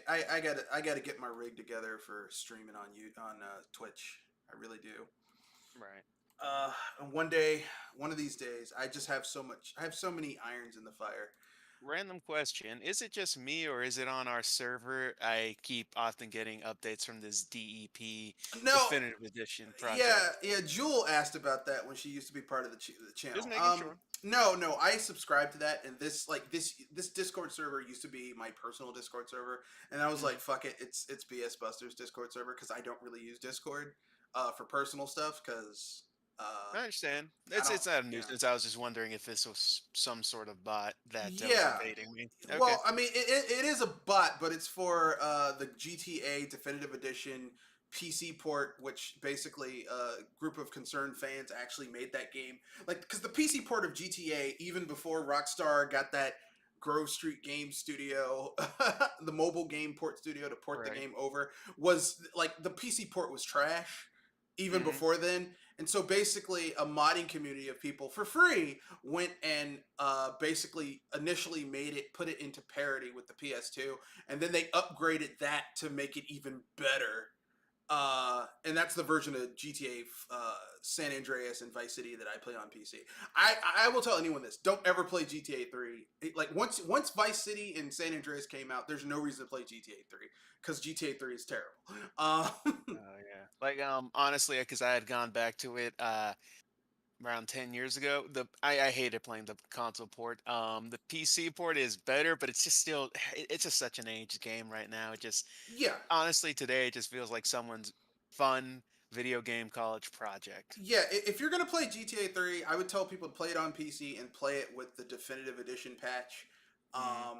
I gotta get my rig together for streaming on Twitch. I really do. Right. And one of these days, I just have so much. I have so many irons in the fire. Random question. Is it just me or is it on our server? I keep often getting updates from this DEP No, Definitive Edition yeah, project. yeah. Jewel asked about that when she used to be part of the Just channel. making sure. No, I subscribe to that, and this Discord server used to be my personal Discord server, and I was like, Hmm. fuck it, it's BS Buster's Discord server because I don't really use Discord for personal stuff because I understand. I don't, It's not a you know. nuisance. I was just wondering if this was some sort of bot that was Yeah. invading me. Okay. Well, I mean, it is a bot, but it's for the GTA Definitive Edition PC port, which basically a group of concerned fans actually made that game. Like, because the PC port of GTA, even before Rockstar got that Grove Street Game Studio, the mobile game port studio to port the Right. game over, was like the PC port was trash even Hmm. before then. And so basically, a modding community of people for free went and basically initially put it into parity with the PS2, and then they upgraded that to make it even better. And that's the version of GTA San Andreas and Vice City that I play on PC. I will tell anyone this: don't ever play GTA 3. Like once Vice City and San Andreas came out, there's no reason to play GTA 3 because GTA 3 is terrible. Uh, Oh yeah. Like honestly, because I had gone back to it around 10 years ago. I hated playing the console port. The PC port is better, but it's just still it's just such an aged game right now. It just yeah, honestly today it just feels like someone's fun video game college project. Yeah, if you're gonna play GTA 3, I would tell people to play it on PC and play it with the definitive edition patch. Mm. Um,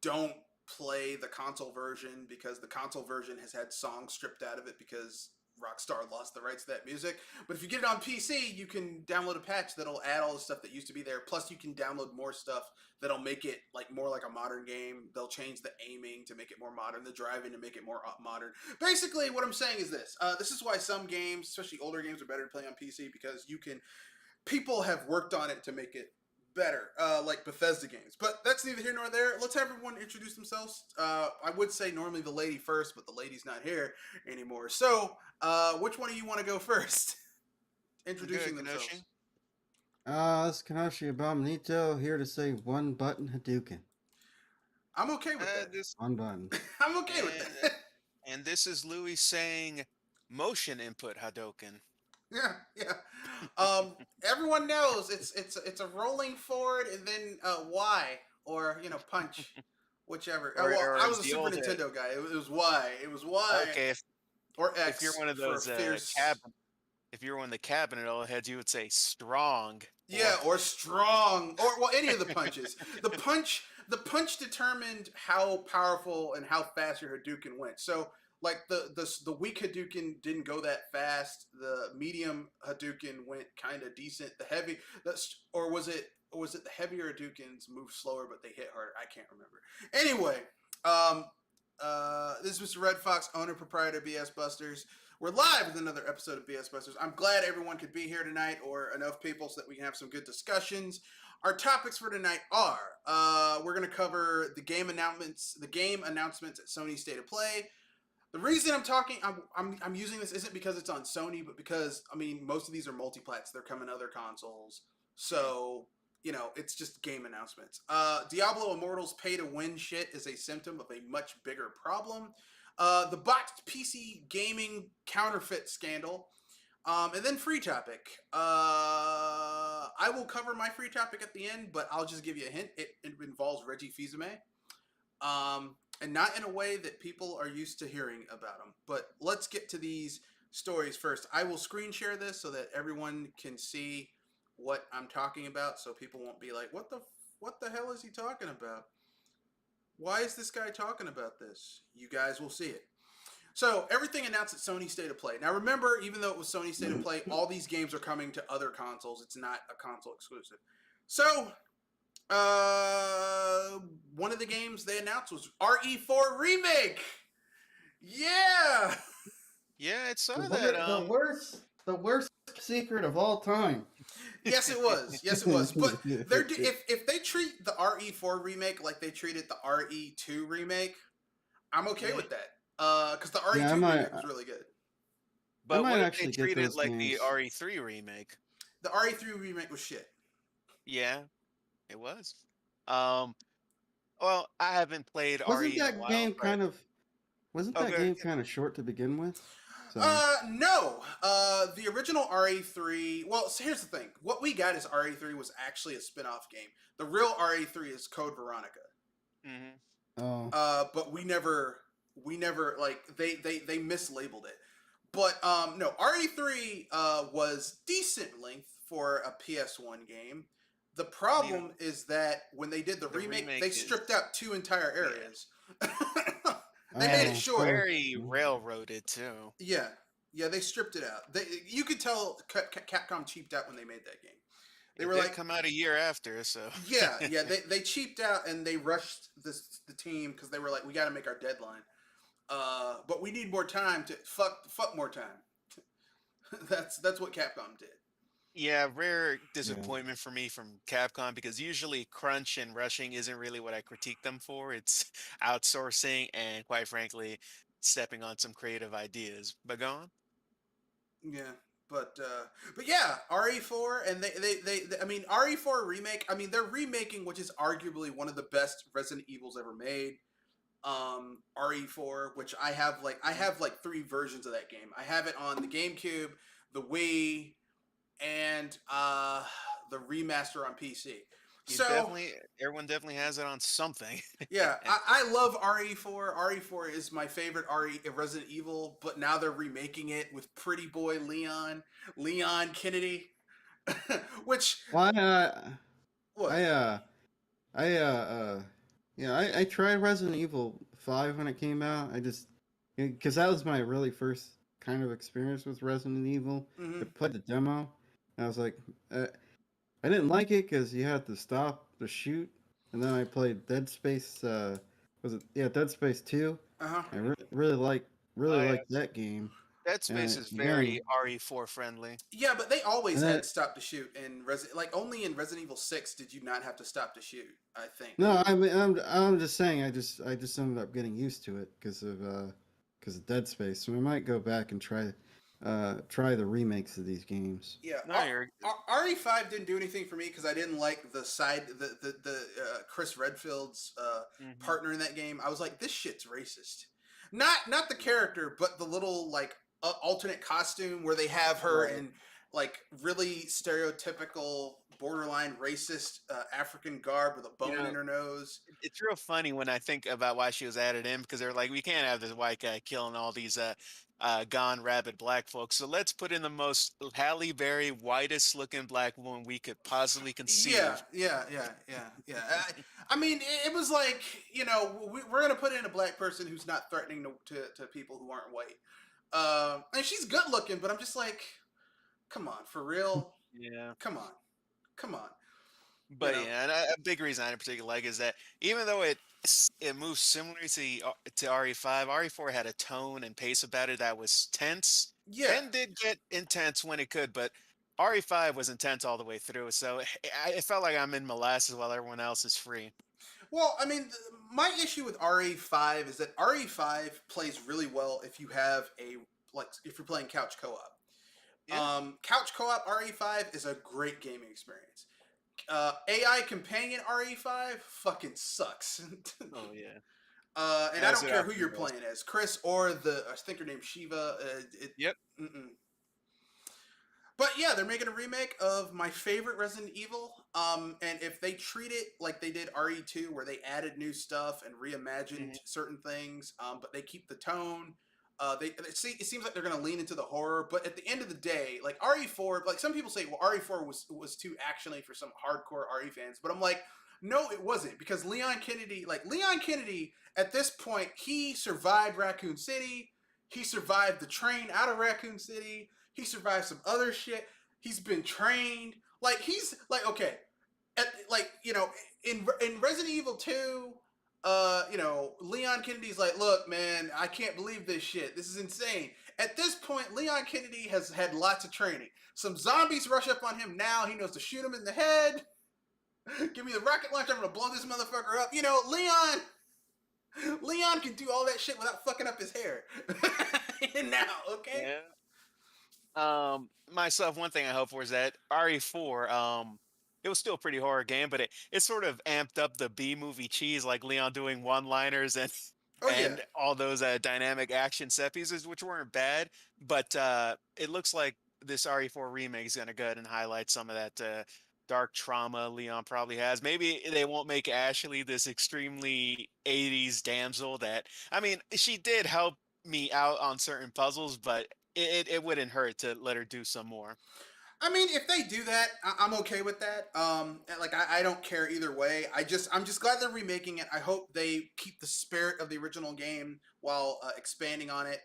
don't play the console version because the console version has had songs stripped out of it because Rockstar lost the rights to that music. But if you get it on PC, you can download a patch that'll add all the stuff that used to be there. Plus, you can download more stuff that'll make it like more like a modern game. They'll change the aiming to make it more modern, the driving to make it more modern. Basically, what I'm saying is this: this is why some games, especially older games, are better to play on PC because you can. People have worked on it to make it better, like Bethesda games. But that's neither here nor there. Let's have everyone introduce themselves. I would say normally the lady first, but the lady's not here anymore. So, which one of you want to go first? Good, Introducing Kanoshi. themselves. This is Kanashi Abominito here to say one button Hadouken. I'm okay with that. This One button. I'm okay with and that. and this is Louis saying motion input Hadoken. Yeah, yeah. Everyone knows it's a rolling forward and then Y or punch, whichever. Well, Or I as was a the Super old Nintendo guy. It was Y. It was Y okay, or if you're X one of for those fierce. if you're one of the cabinet old heads, you would say strong or Yeah, or strong, or well, any of the punches. The punch determined how powerful and how fast your Hadouken went. So, like the weak Hadouken didn't go that fast. The medium Hadouken went kind of decent. Or was it the heavier Hadoukens moved slower but they hit harder? I can't remember. Anyway, um, this is Mr. Red Fox, owner proprietor BS Busters. We're live with another episode of BS Busters. I'm glad everyone could be here tonight, or enough people, so that we can have some good discussions. Our topics for tonight are: we're going to cover the game announcements, at Sony State of Play. The reason I'm using this isn't because it's on Sony, but because most of these are multiplats. They're coming to other consoles, mm, so it's just game announcements. Diablo Immortals pay to win shit is a symptom of a much bigger problem. The botched PC gaming counterfeit scandal. And then free topic. I will cover my free topic at the end, but I'll just give you a hint. It involves Reggie Fils-Aimé. And not in a way that people are used to hearing about him. But let's get to these stories first. I will screen share this so that everyone can see what I'm talking about, so people won't be like, what the hell is he talking about? Why is this guy talking about this? You guys will see it. So everything announced at Sony State of Play. Now remember, even though it was Sony State of Play, all these games are coming to other consoles. It's not a console exclusive. So one of the games they announced was RE4 Remake. Yeah. yeah, it The, saw that. the worst secret of all time. Yes, it was. Yes, it was. But if they treat the RE4 remake like they treated the RE2 remake, I'm okay Mhm. with that. Because the Yeah, I RE2 might remake was really good. But might what if they actually get treat it those like the games. RE3 remake? The RE3 remake was shit. Yeah, it was. Um, well, I haven't played Wasn't RE in a that while, game but kind of wasn't oh, that good. game kind of short to begin with? Sorry. No. The original RE3. Well, so here's the thing. What we got as RE3 was actually a spin-off game. The real RE3 is Code Veronica. Hmm. Oh, But we never like they mislabeled it. But no, RE3 was decent length for a PS1 game. The The problem is that when they did the the remake, remake they is stripped out 2 entire yeah, areas. They and made it oh, it's short. so very railroaded too. Yeah, yeah, they stripped it out. You could tell Capcom cheaped out when they made that game. They It were did like, come out a year after, so yeah, they cheaped out and they rushed the team because they were like, we got to make our deadline. But we need more time to fuck more time. That's what Capcom did. yeah, rare yeah. disappointment for me from Capcom because usually crunch and rushing isn't really what I critique them for. It's outsourcing and quite frankly, stepping on some creative ideas. But go on. Yeah, but yeah, RE4 and I mean RE4 remake. I mean they're remaking, which is arguably one of the best Resident Evils ever made. RE4, which I Mhm. have like 3 versions of that game. I have it on the GameCube, the Wii, and the remaster on PC. You So definitely, everyone definitely has it on something. yeah, I love RE4. RE4 is my favorite RE Resident Evil, but now they're remaking it with Pretty Boy Leon Kennedy, which Well, what? I I yeah, I tried Resident Evil 5 when it came out. I just because that was my really first kind of experience with Resident Evil. I Hmm. played the demo, and I was like, I didn't like it because you had to stop to shoot, and then I played Dead Space. Was it Dead Space 2? Uh huh. I really Oh yeah, liked that game, Dead Space and is again, very RE4 friendly. Yeah, but they always and then had stop to shoot in Resident. Like only in Resident Evil 6 did you not have to stop to shoot. I think. no, I'm just saying I just ended up getting used to it because of Dead Space. So we might go back and try the remakes of these games. Yeah, No, you're RE5 didn't do anything for me because I didn't like the Chris Redfield's hmm partner in that game. I was like, this shit's racist. Not the character, but the little like alternate costume where they have her right. in like really stereotypical borderline racist African garb with a You bone in know, her nose. it's real funny when I think about why she was added in because they're like, we can't have this white guy killing all these gone rabid black folks. So let's put in the most Halle Berry whitest looking black woman we could possibly Yeah, conceive. yeah. I mean, it was like we're gonna put in a black person who's not threatening to people who aren't white. And she's good looking, but I'm just like, come on, for real? Yeah. Come on, come on. You But know? yeah, and a big reason I in particular like is that even though it moves similarly to RE5, RE4 had a tone and pace about it that was tense Yeah. and did get intense when it could, but RE5 was intense all the way through. So it felt like I'm in molasses while everyone else is free. Well, I mean, my issue with RE5 is that RE5 plays really well if you have if you're playing couch co-op. Yeah. Couch co-op RE5 is a great gaming experience. AI companion RE5 fucking sucks. Oh yeah. And I As don't it care who often you're does. playing as, Chris or I think her name's Shiva. Yep. Mm-mm. But yeah, they're making a remake of my favorite Resident Evil. And if they treat it like they did RE2, where they added new stuff and reimagined Hmm. certain things, but they keep the tone. It seems like they're going to lean into the horror, but at the end of the day, like RE4, like some people say, well, RE4 was too actiony for some hardcore RE fans, but I'm like, no, it wasn't because Leon Kennedy, at this point, he survived Raccoon City. He survived the train out of Raccoon City. He survived some other shit. He's been trained. Like he's like okay, like in Resident Evil 2, Leon Kennedy's like, look, man, I can't believe this shit. This is insane. At this point, Leon Kennedy has had lots of training. Some zombies rush up on him now. He knows to shoot him in the head. Give me the rocket launcher. I'm gonna blow this motherfucker up. Leon. Leon can do all that shit without fucking up his hair. Now, okay? Yeah. Myself, one thing I hope for is that RE4, it was still a pretty horror game, but it sort of amped up the B movie cheese, like Leon doing one-liners and Oh yeah. and all those dynamic action set pieces, which weren't bad. But it looks like this RE4 remake is gonna go ahead and highlight some of that dark trauma Leon probably has. Maybe they won't make Ashley this extremely 80s damsel that, I mean, she did help me out on certain puzzles, but it wouldn't hurt to let her do some more. I mean, if they do that, I'm okay with that. Like I don't care either way. I'm just glad they're remaking it. I hope they keep the spirit of the original game while expanding on it.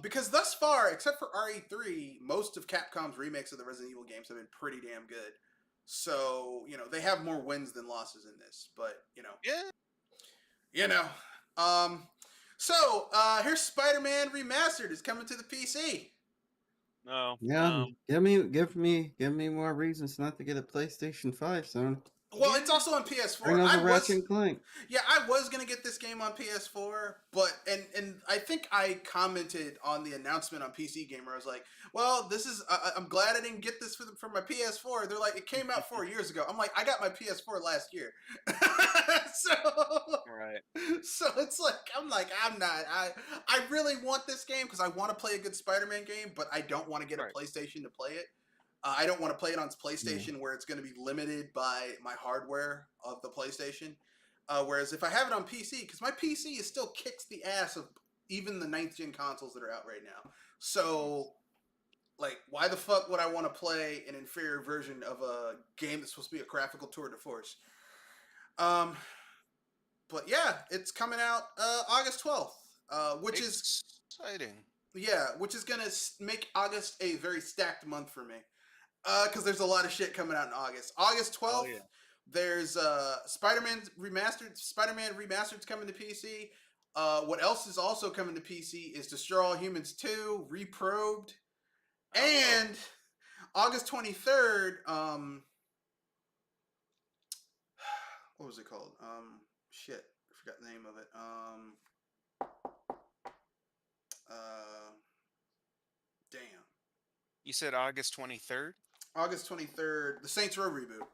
Because thus far, except for RE3, most of Capcom's remakes of the Resident Evil games have been pretty damn good. So they have more wins than losses in this. But Yeah. you know. Um, so here's Spider-Man Remastered is coming to the PC. No. Yeah, give me more reasons not to get a PlayStation 5, son. Well, it's also on PS4. Bring over Ratchet and Clank. Yeah, I was gonna get this game on PS4, but and I think I commented on the announcement on PC Gamer. I was like, "Well, this is I'm glad I didn't get this for my PS4." They're like, "It came out 4 years ago." I'm like, "I got my PS4 last year," so Right. so it's like I'm not. I really want this game because I want to play a good Spider-Man game, but I don't want to get a Right. PlayStation to play it. I don't want to play it on PlayStation where it's going to be limited by my hardware of the PlayStation. Whereas if I have it on PC, because my PC is still kicks the ass of even the 9th gen consoles that are out right now. So, like, why the fuck would I want to play an inferior version of a game that's supposed to be a graphical tour de force? But yeah, it's coming out August 12th, which is exciting. which is gonna make August a very stacked month for me. Because there's a lot of shit coming out in August. August 12th, yeah. there's Spider-Man Remastered. Spider-Man Remastered's coming to PC. What else is also coming to PC is Destroy All Humans 2, Reprobed, and August 23rd. What was it called? Shit, I forgot the name of it. Damn. You said August 23rd? August 23rd, the Saints Row reboot.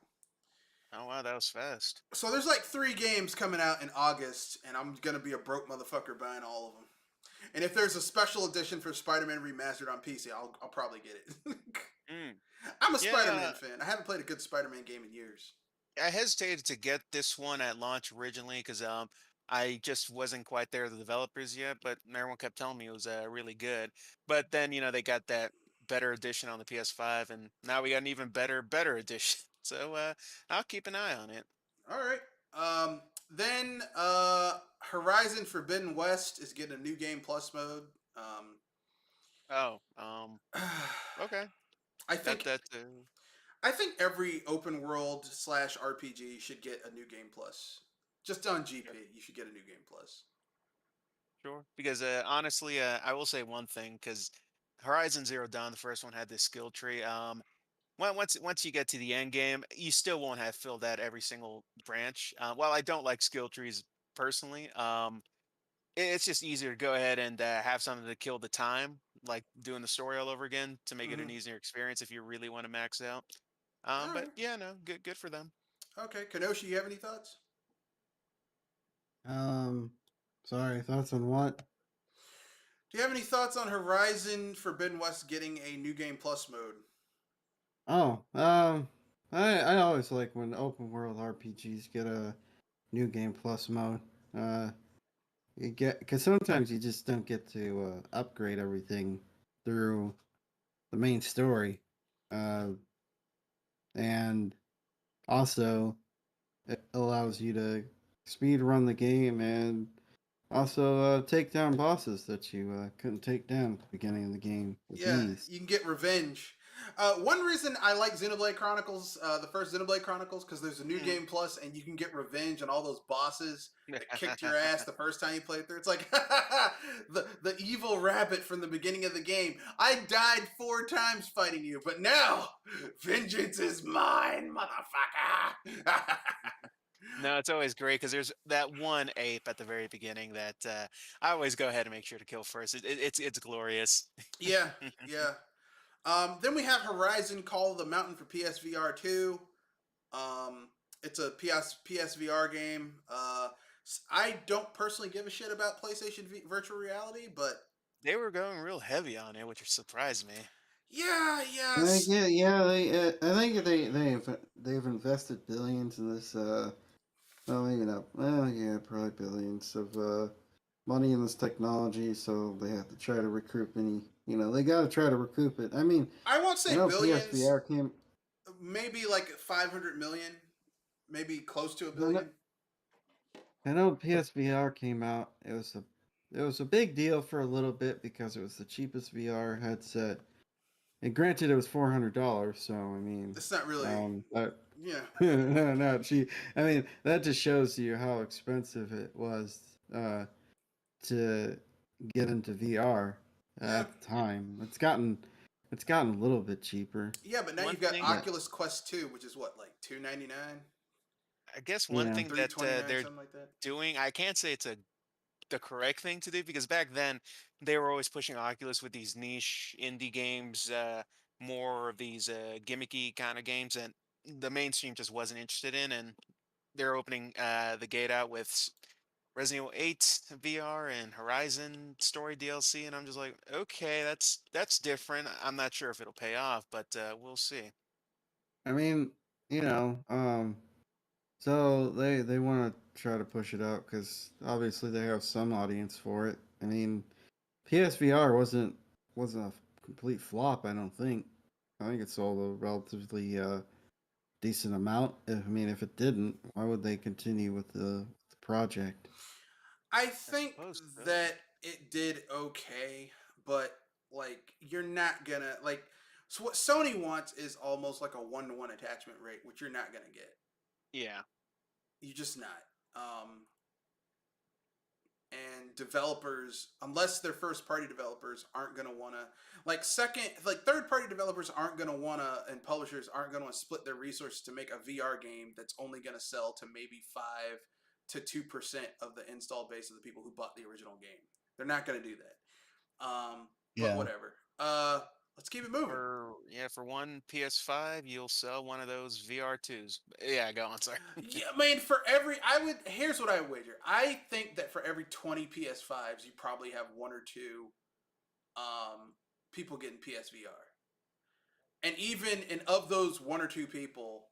Oh wow, that was fast. So there's like 3 games coming out in August, and I'm gonna be a broke motherfucker buying all of them. And if there's a special edition for Spider-Man Remastered on PC, I'll probably get it. I'm a Spider-Man fan. I haven't played a good Spider-Man game in years. I hesitated to get this one at launch originally because I just wasn't quite there with the developers yet, but everyone kept telling me it was really good. But then they got that better edition on the PS5, and now we got an even better edition. So I'll keep an eye on it. All right. Then Horizon Forbidden West is getting a new game plus mode. Oh, okay. I think That I think every open world / RPG should get a new game plus. Just on GP, you should get a new game plus. sure. Because honestly, I will say one thing because Horizon Zero Dawn, the first one, had this skill tree. Once you get to the end game, you still won't have filled out every single branch. While I don't like skill trees personally, it's just easier to go ahead and have something to kill the time, like doing the story all over again to make it an easier experience if you really want to max out. All But right. yeah, no, good for them. Okay, Kenoshi, you have any thoughts? Sorry, thoughts on what? Do you have any thoughts on Horizon Forbidden West getting a new game plus mode? Oh, I always like when open world RPGs get a new game plus mode. You get because sometimes you just don't get to upgrade everything through the main story, and also it allows you to speed run the game and also take down bosses that you couldn't take down at the beginning of the game with ease. You can get revenge. One reason I like Xenoblade Chronicles, the first Xenoblade Chronicles, because there's a new game plus, and you can get revenge on all those bosses that kicked your ass the first time you played through. It's like the evil rabbit from the beginning of the game. I died 4 times fighting you, but now vengeance is mine, motherfucker. No, it's always great because there's that one ape at the very beginning that I always go ahead and make sure to kill first. It's glorious. Yeah, yeah. Then we have Horizon Call of the Mountain for PSVR 2. It's a PSVR game. I don't personally give a shit about PlayStation virtual reality, but They were going real heavy on it, which surprised me. yeah, Yeah. I think they've invested billions in this. Well, maybe not. Well, yeah, probably billions of money in this technology. So they have to try to recoup any. They got to try to recoup it. I mean, I won't I say know billions. PSVR came. Maybe like 500 million, maybe close to a I know, billion. I know PSVR came out. It was a big deal for a little bit because it was the cheapest VR headset. And granted, it was $400. So I mean, It's not really. that Yeah, no, cheap. I mean, that just shows you how expensive it was to get into VR yeah, at the time. It's gotten a little bit cheaper. yeah. But now One you've got thing, But Oculus Quest 2, which is what, like 299, I guess, one yeah, thing that 329, they're something like that. doing, I can't say it's the correct thing to do because back then they were always pushing Oculus with these niche indie games, more of these gimmicky kind of games, and the mainstream just wasn't interested in. And they're opening the gate out with Resident Evil 8 VR and Horizon Story DLC, and I'm just like, okay, that's different. I'm not sure if it'll pay off, but we'll see. I mean, you know, so they want to try to push it out because obviously they have some audience for it. I mean, PSVR wasn't a complete flop. I don't think. I think it sold a relatively decent amount. I mean, if it didn't, why would they continue with the project? I I think suppose so. that it did okay, but like you're not gonna like. So what Sony wants is almost like a 1-to-1 attachment rate, which you're not gonna get. Yeah. You're just not. Um, and developers, unless they're first party developers, aren't gonna wanna like third party developers aren't gonna wanna and publishers aren't gonna wanna split their resources to make a VR game that's only gonna sell to maybe 5 to 2% of the install base of the people who bought the original game. They're not gonna do that. But Yeah. whatever. Let's keep it moving. For one PS5, you'll sell one of those VR2s. Yeah, go on. Sorry. Yeah, I mean, for every, I would, here's what I would wager. I think that for every 20 PS5s, you probably have one or two people getting PSVR. And even in of those one or two people,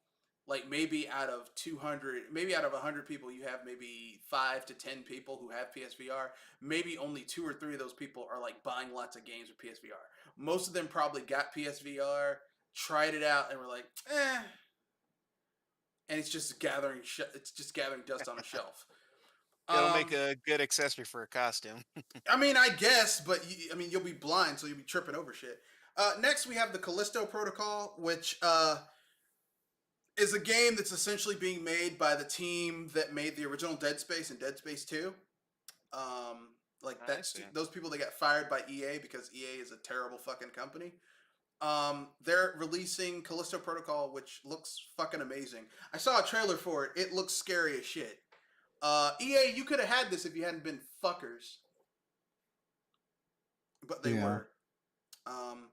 like maybe out of 200, maybe out of 100 people, you have maybe 5 to 10 people who have PSVR. Maybe only 2 or 3 of those people are like buying lots of games with PSVR. Most of them probably got PSVR, tried it out, and were like, eh. And it's just gathering, it's just gathering dust on a shelf. It'll make Um, a good accessory for a costume. I mean, I guess, but I mean, you'll be blind, so you'll be tripping over shit. Next, we have the Callisto Protocol, which is a game that's essentially being made by the team that made the original Dead Space and Dead Space 2. Like I that's see. those people that got fired by EA because EA is a terrible fucking company. They're releasing Callisto Protocol, which looks fucking amazing. I saw a trailer for it. It looks scary as shit. EA, you could have had this if you hadn't been fuckers, but they Yeah. were. Um,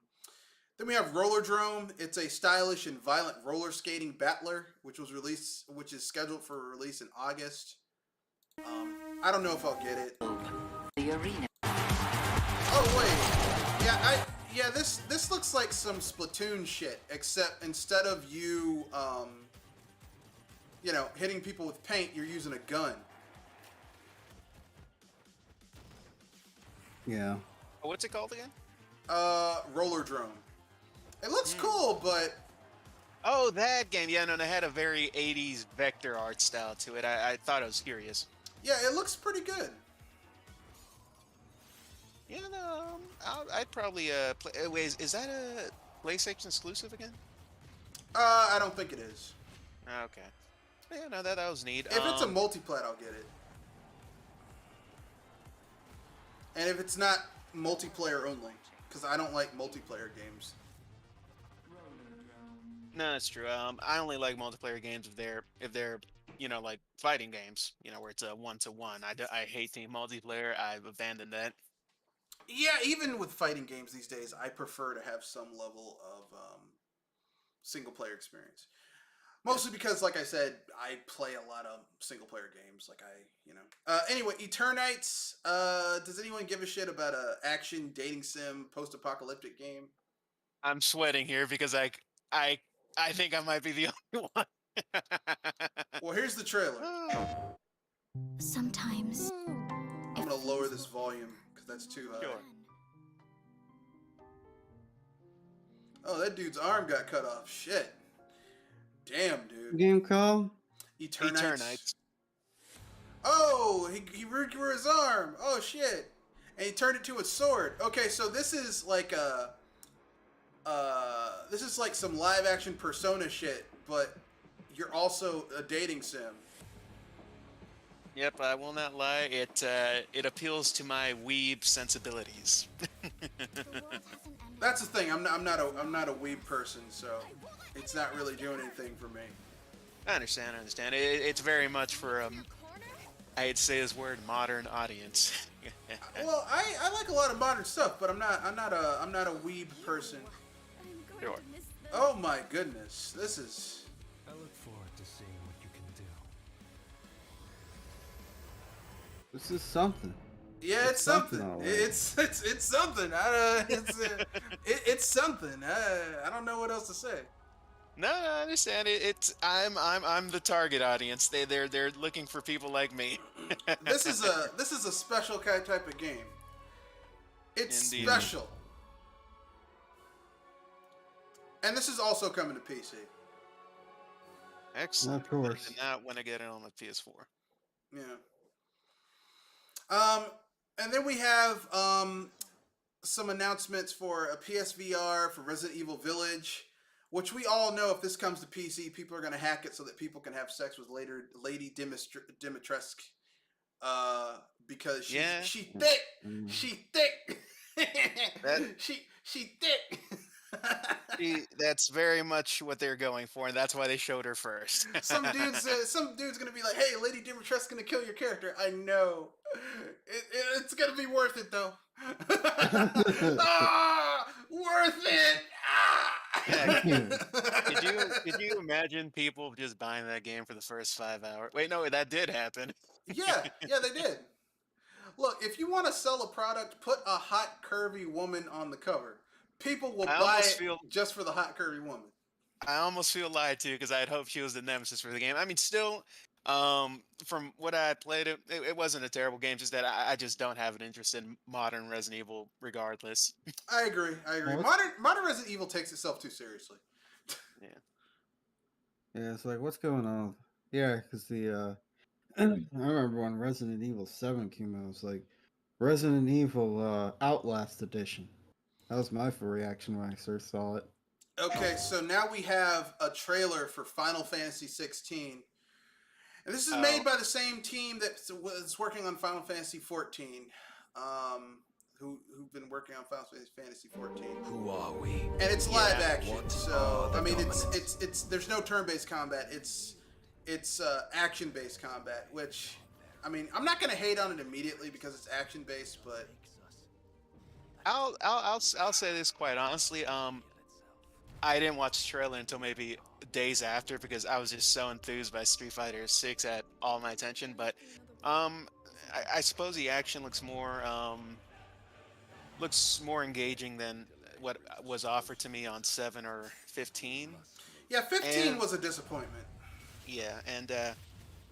then we have Rollerdrome. It's a stylish and violent roller skating battler, which is scheduled for release in August. I don't know if I'll get it. The arena. Oh wait, yeah. This looks like some Splatoon shit, except instead of you, hitting people with paint, you're using a gun. Yeah. Oh, what's it called again? Rollerdrome. It looks Hmm. cool, but Oh, that game. Yeah, no, it had a very 80s vector art style to it. I thought it was curious. yeah, it looks pretty good. Yeah, no, I'd probably play. Wait, is that a PlayStation exclusive again? I don't think it is. Okay. Yeah, no, that was neat. If it's a multiplat, I'll get it. And if it's not multiplayer only, because I don't like multiplayer games. No, that's true. I only like multiplayer games if they're like fighting games, where it's a 1-to-1. I hate team multiplayer. I've abandoned that. Yeah, even with fighting games these days, I prefer to have some level of single player experience. Mostly because, like I said, I play a lot of single player games. Anyway, Eternites. Does anyone give a shit about a action dating sim post apocalyptic game? I'm sweating here because I I think I might be the only one. Well, here's the trailer. Sometimes I'm gonna lower this volume because that's too high. Sure. Oh, that dude's arm got cut off. Shit. Damn, dude. Game called? Eternites. Eternites. Oh, he grew his arm. Oh shit. And he turned it to a sword. Okay, so this is like some live action Persona shit, but you're also a dating sim. Yep, I will not lie. It appeals to my weeb sensibilities. That's the thing. I'm not a weeb person, so it's not really doing anything for me. I understand. It's very much for I'd say this word, modern audience. Well, I like a lot of modern stuff, but I'm not a weeb person. Sure. Oh my goodness, this is. I look forward to seeing what you can do. This is something. Yeah, it's something. all right. It's something. It's something. I don't know what else to say. No, I understand. I'm the target audience. They're looking for people like me. This is a special type of game. It's Indeed. special. And this is also coming to PC. Excellent. Of course. And not when I get it on the PS4. Yeah. And then we have some announcements for a PSVR for Resident Evil Village, which we all know if this comes to PC, people are going to hack it so that people can have sex with Lady Dimitrescu. Because she thick. Mm. She thick. That- she thick. That's very much what they're going for, and that's why they showed her first. Some dude's gonna be like, "Hey, Lady Dimitrescu's gonna kill your character." I know. It's gonna be worth it though. Worth it. Could you imagine people just buying that game for the first 5 hours? Wait, no, that did happen. Yeah, they did. Look, if you want to sell a product, put a hot, curvy woman on the cover. People will buy it just for the hot, curvy woman. I almost feel lied to because I had hoped she was the nemesis for the game. I mean, still, from what I played, it wasn't a terrible game. Just that I just don't have an interest in modern Resident Evil, regardless. I agree. Well, Modern Resident Evil takes itself too seriously. Yeah, it's like, what's going on? Yeah, because I remember when Resident Evil 7 came out, it was like, Resident Evil Outlast Edition. That was my reaction when I first saw it. Okay, so now we have a trailer for Final Fantasy 16. And this is made by the same team that was working on Final Fantasy 14. Who've been working on Final Fantasy 14. Who are we? And it's live action. what So are I the mean dominants? it's there's no turn-based combat. It's action-based combat, which I mean, I'm not going to hate on it immediately because it's action-based, but I'll say this quite honestly. I didn't watch the trailer until maybe days after because I was just so enthused by Street Fighter 6 at all my attention. But I suppose the action looks more engaging than what was offered to me on 7 or 15. yeah, 15 And- was a disappointment. Yeah, and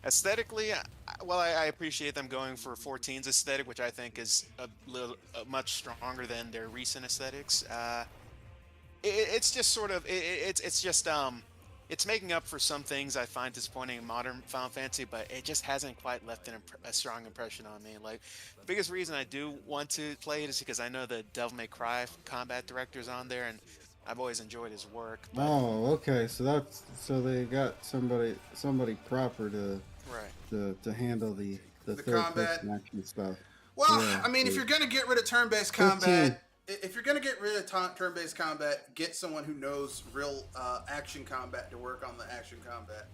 aesthetically, I appreciate them going for 14's aesthetic, which I think is much stronger than their recent aesthetics. It's just sort of it's making up for some things I find disappointing in modern Final Fantasy, but it just hasn't quite left a strong impression on me. Like, the biggest reason I do want to play it is because I know the Devil May Cry combat director's on there, and I've always enjoyed his work. But, Oh, okay. So they got somebody proper to right. to handle the The third combat. person action stuff. Well, Yeah, I mean, if yeah. you're going to get rid of turn-based 15. combat, if you're going to get rid of turn-based combat, get someone who knows real action combat to work on the action combat.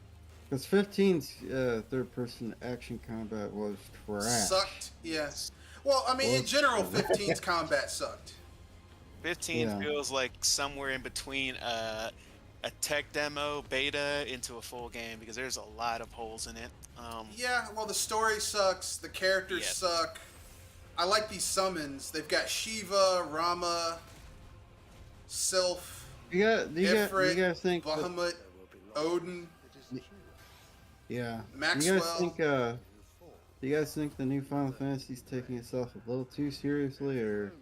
Because 15's third-person action combat was trash. Sucked. Yes. Well, I mean, in Was general, trash. 15's combat sucked. 15 Yeah. feels like somewhere in between a tech demo, beta, into a full game because there's a lot of holes in it. Yeah. Well, the story sucks. The characters Yes. suck. I like these summons. They've got Shiva, Rama, Sylph, Do you Ifrit, guys think? Bahamut, Odin, Yeah. Maxwell. Do you guys think the new Final Fantasy's taking itself a little too seriously, or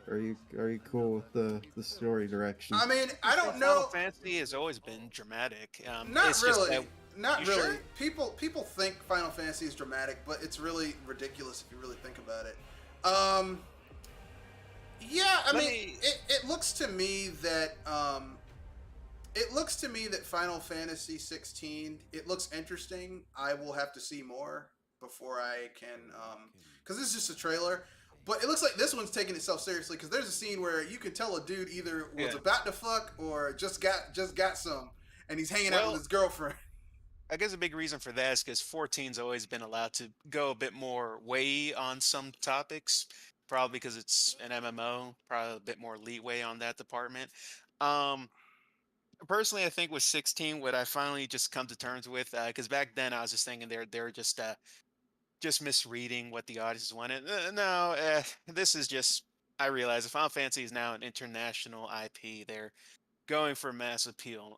are you cool with the story direction? I mean, I don't Final know. Fantasy has always been dramatic. Not it's just really. that- Not You really. sure? People think Final Fantasy is dramatic, but it's really ridiculous if you really think about it. Yeah, I Let mean, me- it looks to me that Final Fantasy 16, it looks interesting. I will have to see more before I can, because this is just a trailer. But it looks like this one's taking itself seriously because there's a scene where you can tell a dude either was Yeah. about to fuck or just got some, and he's hanging out Well- with his girlfriend. I guess a big reason for that is because 14's always been allowed to go a bit more weighty on some topics, probably because it's an MMO, probably a bit more leeway on that department. Personally, I think with 16, what I finally just come to terms with, because back then I was just thinking they're just misreading what the audience wanted. No, this is just, I realize that Final Fantasy is now an international IP. They're going for mass appeal.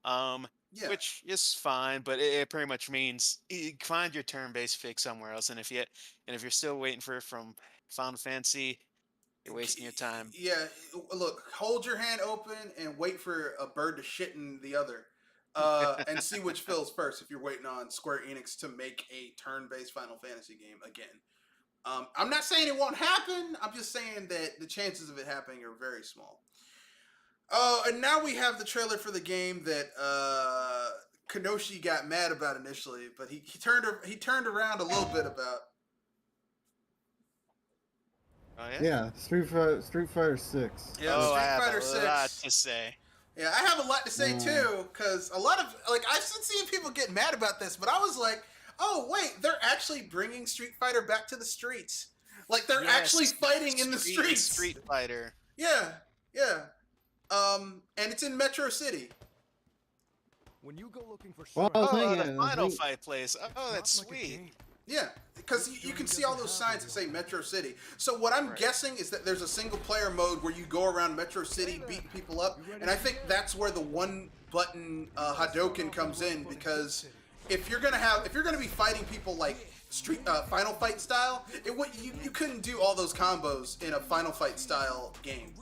Yeah. Which is fine, but it pretty much means find your turn-based fix somewhere else. And if you're still waiting for it from Final Fantasy, you're wasting your time. Yeah, look, hold your hand open and wait for a bird to shit in the other, and see which fills first. If you're waiting on Square Enix to make a turn-based Final Fantasy game again, I'm not saying it won't happen. I'm just saying that the chances of it happening are very small. And now we have the trailer for the game that Kanoshi got mad about initially, but he turned around a little bit about. Oh yeah. Yeah, Street Fighter 6. Yeah, Oh, Street I have Fighter a 6. lot to say. Yeah, I have a lot to say too, because a lot of I've been seeing people get mad about this, but I was like, oh wait, they're actually bringing Street Fighter back to the streets. Like they're Yes, actually fighting in the streets. Street Fighter. Yeah, yeah. And it's in Metro City. When you go looking for Well, shortcuts, thing The is, final I think- fight place. Oh, that's not like a sweet. game. Yeah, because you can see all those signs that say Metro City. So what I'm guessing is that there's a single player mode where you go around Metro City beating people up, and I think that's where the one button Hadoken comes in, because if you're gonna be fighting people like Final Fight style, you couldn't do all those combos in a Final Fight style game.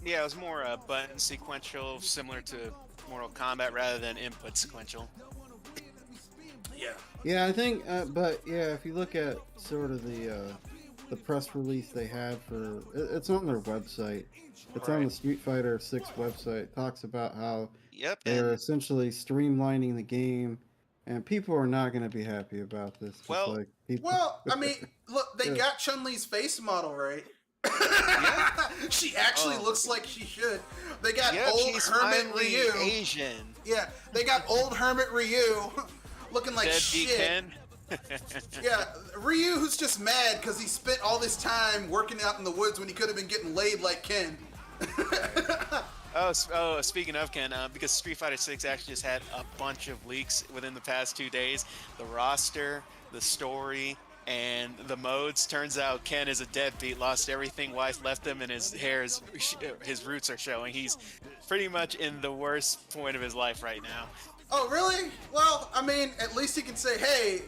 Yeah, it was more button sequential, similar to Mortal Kombat, rather than input sequential. Yeah. Yeah, I think, but yeah, if you look at sort of the press release they had for, it's on their website. It's on the Right. Street Fighter 6 website. It talks about how Yep. they're And essentially streamlining the game, and people are not going to be happy about this. Just Well- like people. Well, I mean, look, they Yeah. got Chun-Li's face model right. She actually Oh. looks like she should. They got yep, old she's Hermit finally Ryu. Asian. Yeah, they got old Hermit Ryu looking like Deadbeat shit. Ken. Yeah, Ryu who's just mad because he spent all this time working out in the woods when he could have been getting laid like Ken. Oh, speaking of Ken, because Street Fighter 6 actually just had a bunch of leaks within the past 2 days. The roster, the story, and the modes. Turns out Ken is a deadbeat, lost everything, wife left him, and his roots are showing. He's pretty much in the worst point of his life right now. Oh, really? Well, I mean, at least he can say, hey,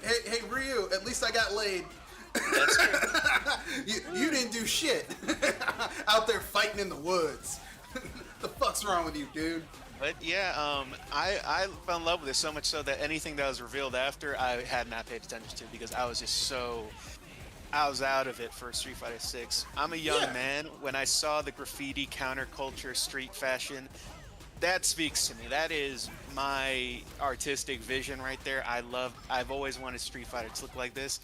Ryu, at least I got laid. That's true. you didn't do shit. Out there fighting in the woods. The fuck's wrong with you, dude? But yeah, I fell in love with it so much so that anything that was revealed after, I had not paid attention to because I was just I was out of it for Street Fighter 6. I'm a young Yeah. man. When I saw the graffiti counterculture street fashion, that speaks to me. That is my artistic vision right there. I've always wanted Street Fighter to look like this,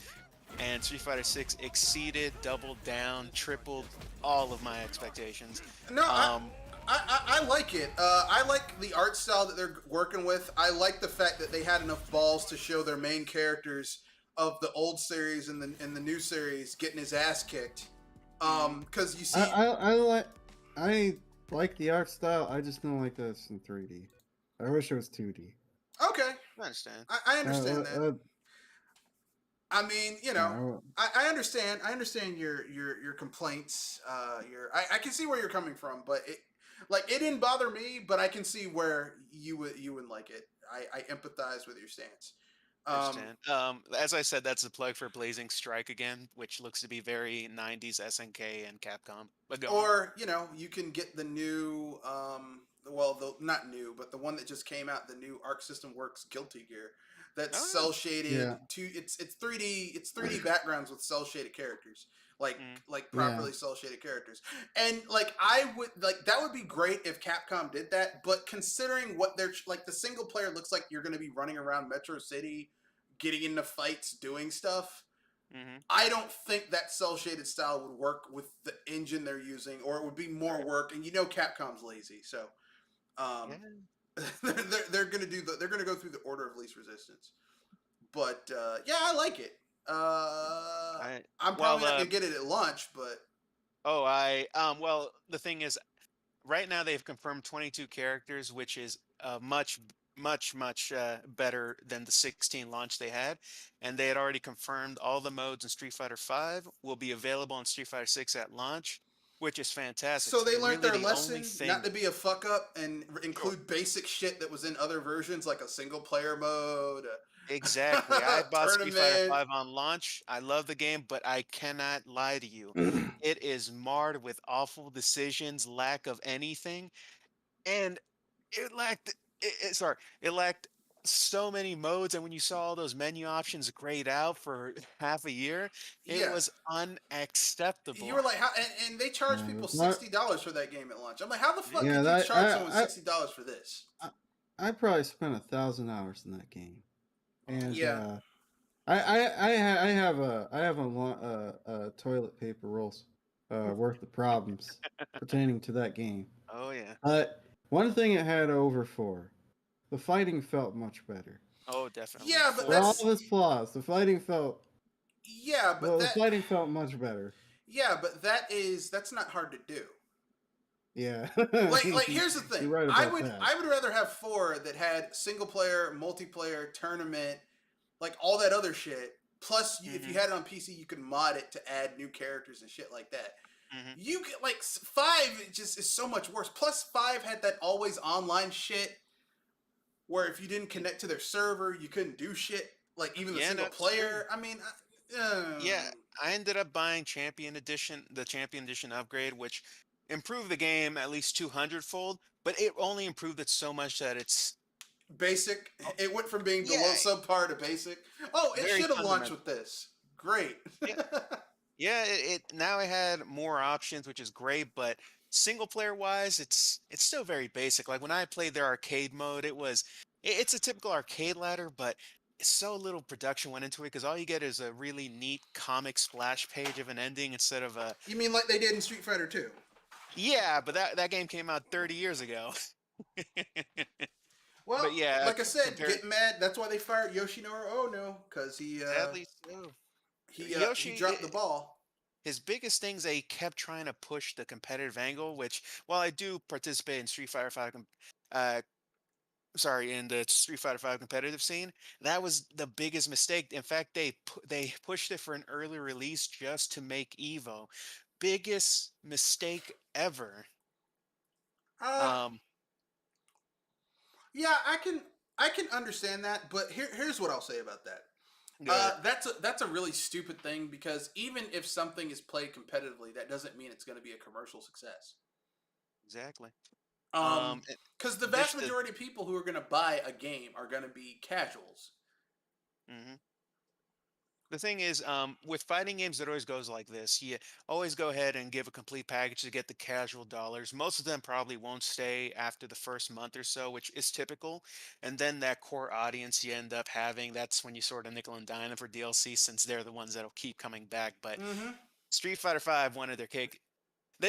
and Street Fighter 6 exceeded, doubled down, tripled all of my expectations. No, I like it. I like the art style that they're working with. I like the fact that they had enough balls to show their main characters of the old series and the new series getting his ass kicked. Because you see, I like the art style. I just don't like that it's in 3D. I wish it was 2D. okay, I understand. I understand that. I mean, uh, I understand. I understand your complaints. I can see where you're coming from, but it didn't bother me. But I can see where you wouldn't like it. I empathize with your stance. Understand. As I said, that's a plug for Blazing Strike again, which looks to be very 90s SNK and Capcom. But go on. Or you can get the new well, not new, but the one that just came out, the new Arc System Works Guilty Gear. That's Oh, cell shaded. Yeah. It's 3D backgrounds with cell shaded characters, like Mm. properly cell shaded characters. And I would that would be great if Capcom did that. But considering what they're like, the single player looks like you're going to be running around Metro City, getting into fights, doing stuff. Mm-hmm. I don't think that cell shaded style would work with the engine they're using, or it would be more work. And Capcom's lazy, so Yeah. they're gonna they're gonna go through the order of least resistance. But yeah, I like it. I'm probably not gonna get it at launch, but Well, the thing is, right now they've confirmed 22 characters, which is much better than the 16 launch they had, and they had already confirmed all the modes in Street Fighter 5 will be available in Street Fighter 6 at launch, which is fantastic. so they learned really their the only lesson thing not to be a fuck up and include basic shit that was in other versions, like a single player mode. Exactly. I bought Street Fighter Tournament. 5 on launch. I love the game, but I cannot lie to you. It is marred with awful decisions, lack of anything, and it lacked it lacked so many modes, and when you saw all those menu options grayed out for half a year, it Yeah. was unacceptable. You were like, how? And they charge Yeah, people it's not- $60 for that game at launch. I'm like, how the fuck Yeah, could you that- charge I- someone I- $60 for this? I probably spent 1,000 hours in that game, and Yeah. I have toilet paper rolls worth of problems pertaining to that game. Oh yeah. But one thing it had over for, the fighting felt much better. Oh definitely. Yeah, but For all that's of its flaws, the fighting felt yeah, but the fighting felt much better. yeah, but that's not hard to do. Yeah. Like here's the thing. You're right I about would that. I would rather have 4 that had single player, multiplayer, tournament, like all that other shit. Plus, if you had it on PC, you could mod it to add new characters and shit like that. You get 5 it just is so much worse. Plus 5 had that always online shit where if you didn't connect to their server, you couldn't do shit. Like even the Yeah, single that's player. I mean, Yeah, I ended up buying Champion Edition, the Champion Edition upgrade, which improved the game at least 200-fold, but it only improved it so much that it's basic. It went from being below yeah, subpar to basic. Oh, it very should have launched fundamental. with this. Great. Yeah, yeah. It now I had more options, which is great, but single player wise, it's still very basic. Like when I played their arcade mode, it's a typical arcade ladder, but so little production went into it because all you get is a really neat comic splash page of an ending instead of a You mean like they did in Street Fighter 2? yeah. But that game came out 30 years ago. Well, But yeah, like I said, compare getting mad. That's why they fired Yoshinori Ono because sadly so. he Yoshi, dropped the ball. his biggest things they kept trying to push the competitive angle, which while I do participate in Street Fighter 5 in the Street Fighter 5 competitive scene, that was the biggest mistake. In fact, they pushed it for an early release just to make Evo. Biggest mistake ever. Uh, Um yeah, I can understand that, but here's what I'll say about that. go ahead. That's a really stupid thing because even if something is played competitively, that doesn't mean it's going to be a commercial success. Exactly. And Because the this vast majority of people who are going to buy a game are going to be casuals. mhm. The thing is, with fighting games, it always goes like this. You always go ahead and give a complete package to get the casual dollars. Most of them probably won't stay after the first month or so, which is typical. And then that core audience you end up having, that's when you sort of nickel and dime them for DLC since they're the ones that'll keep coming back. But Mm-hmm. Street Fighter 5 wanted their cake.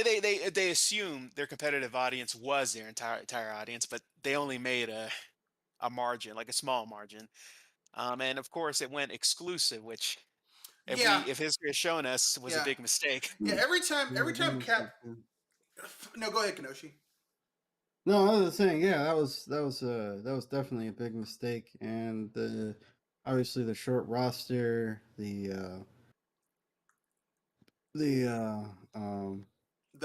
they assume their competitive audience was their entire audience, but they only made a margin, like a small margin. And of course, it went exclusive, which Yeah, if history has shown us was a yeah, big mistake. yeah. Yeah, Every big time mistake, Cap. yeah. No, go ahead, Kenoshi. No, I was saying, yeah, that was definitely a big mistake, and obviously the short roster, the The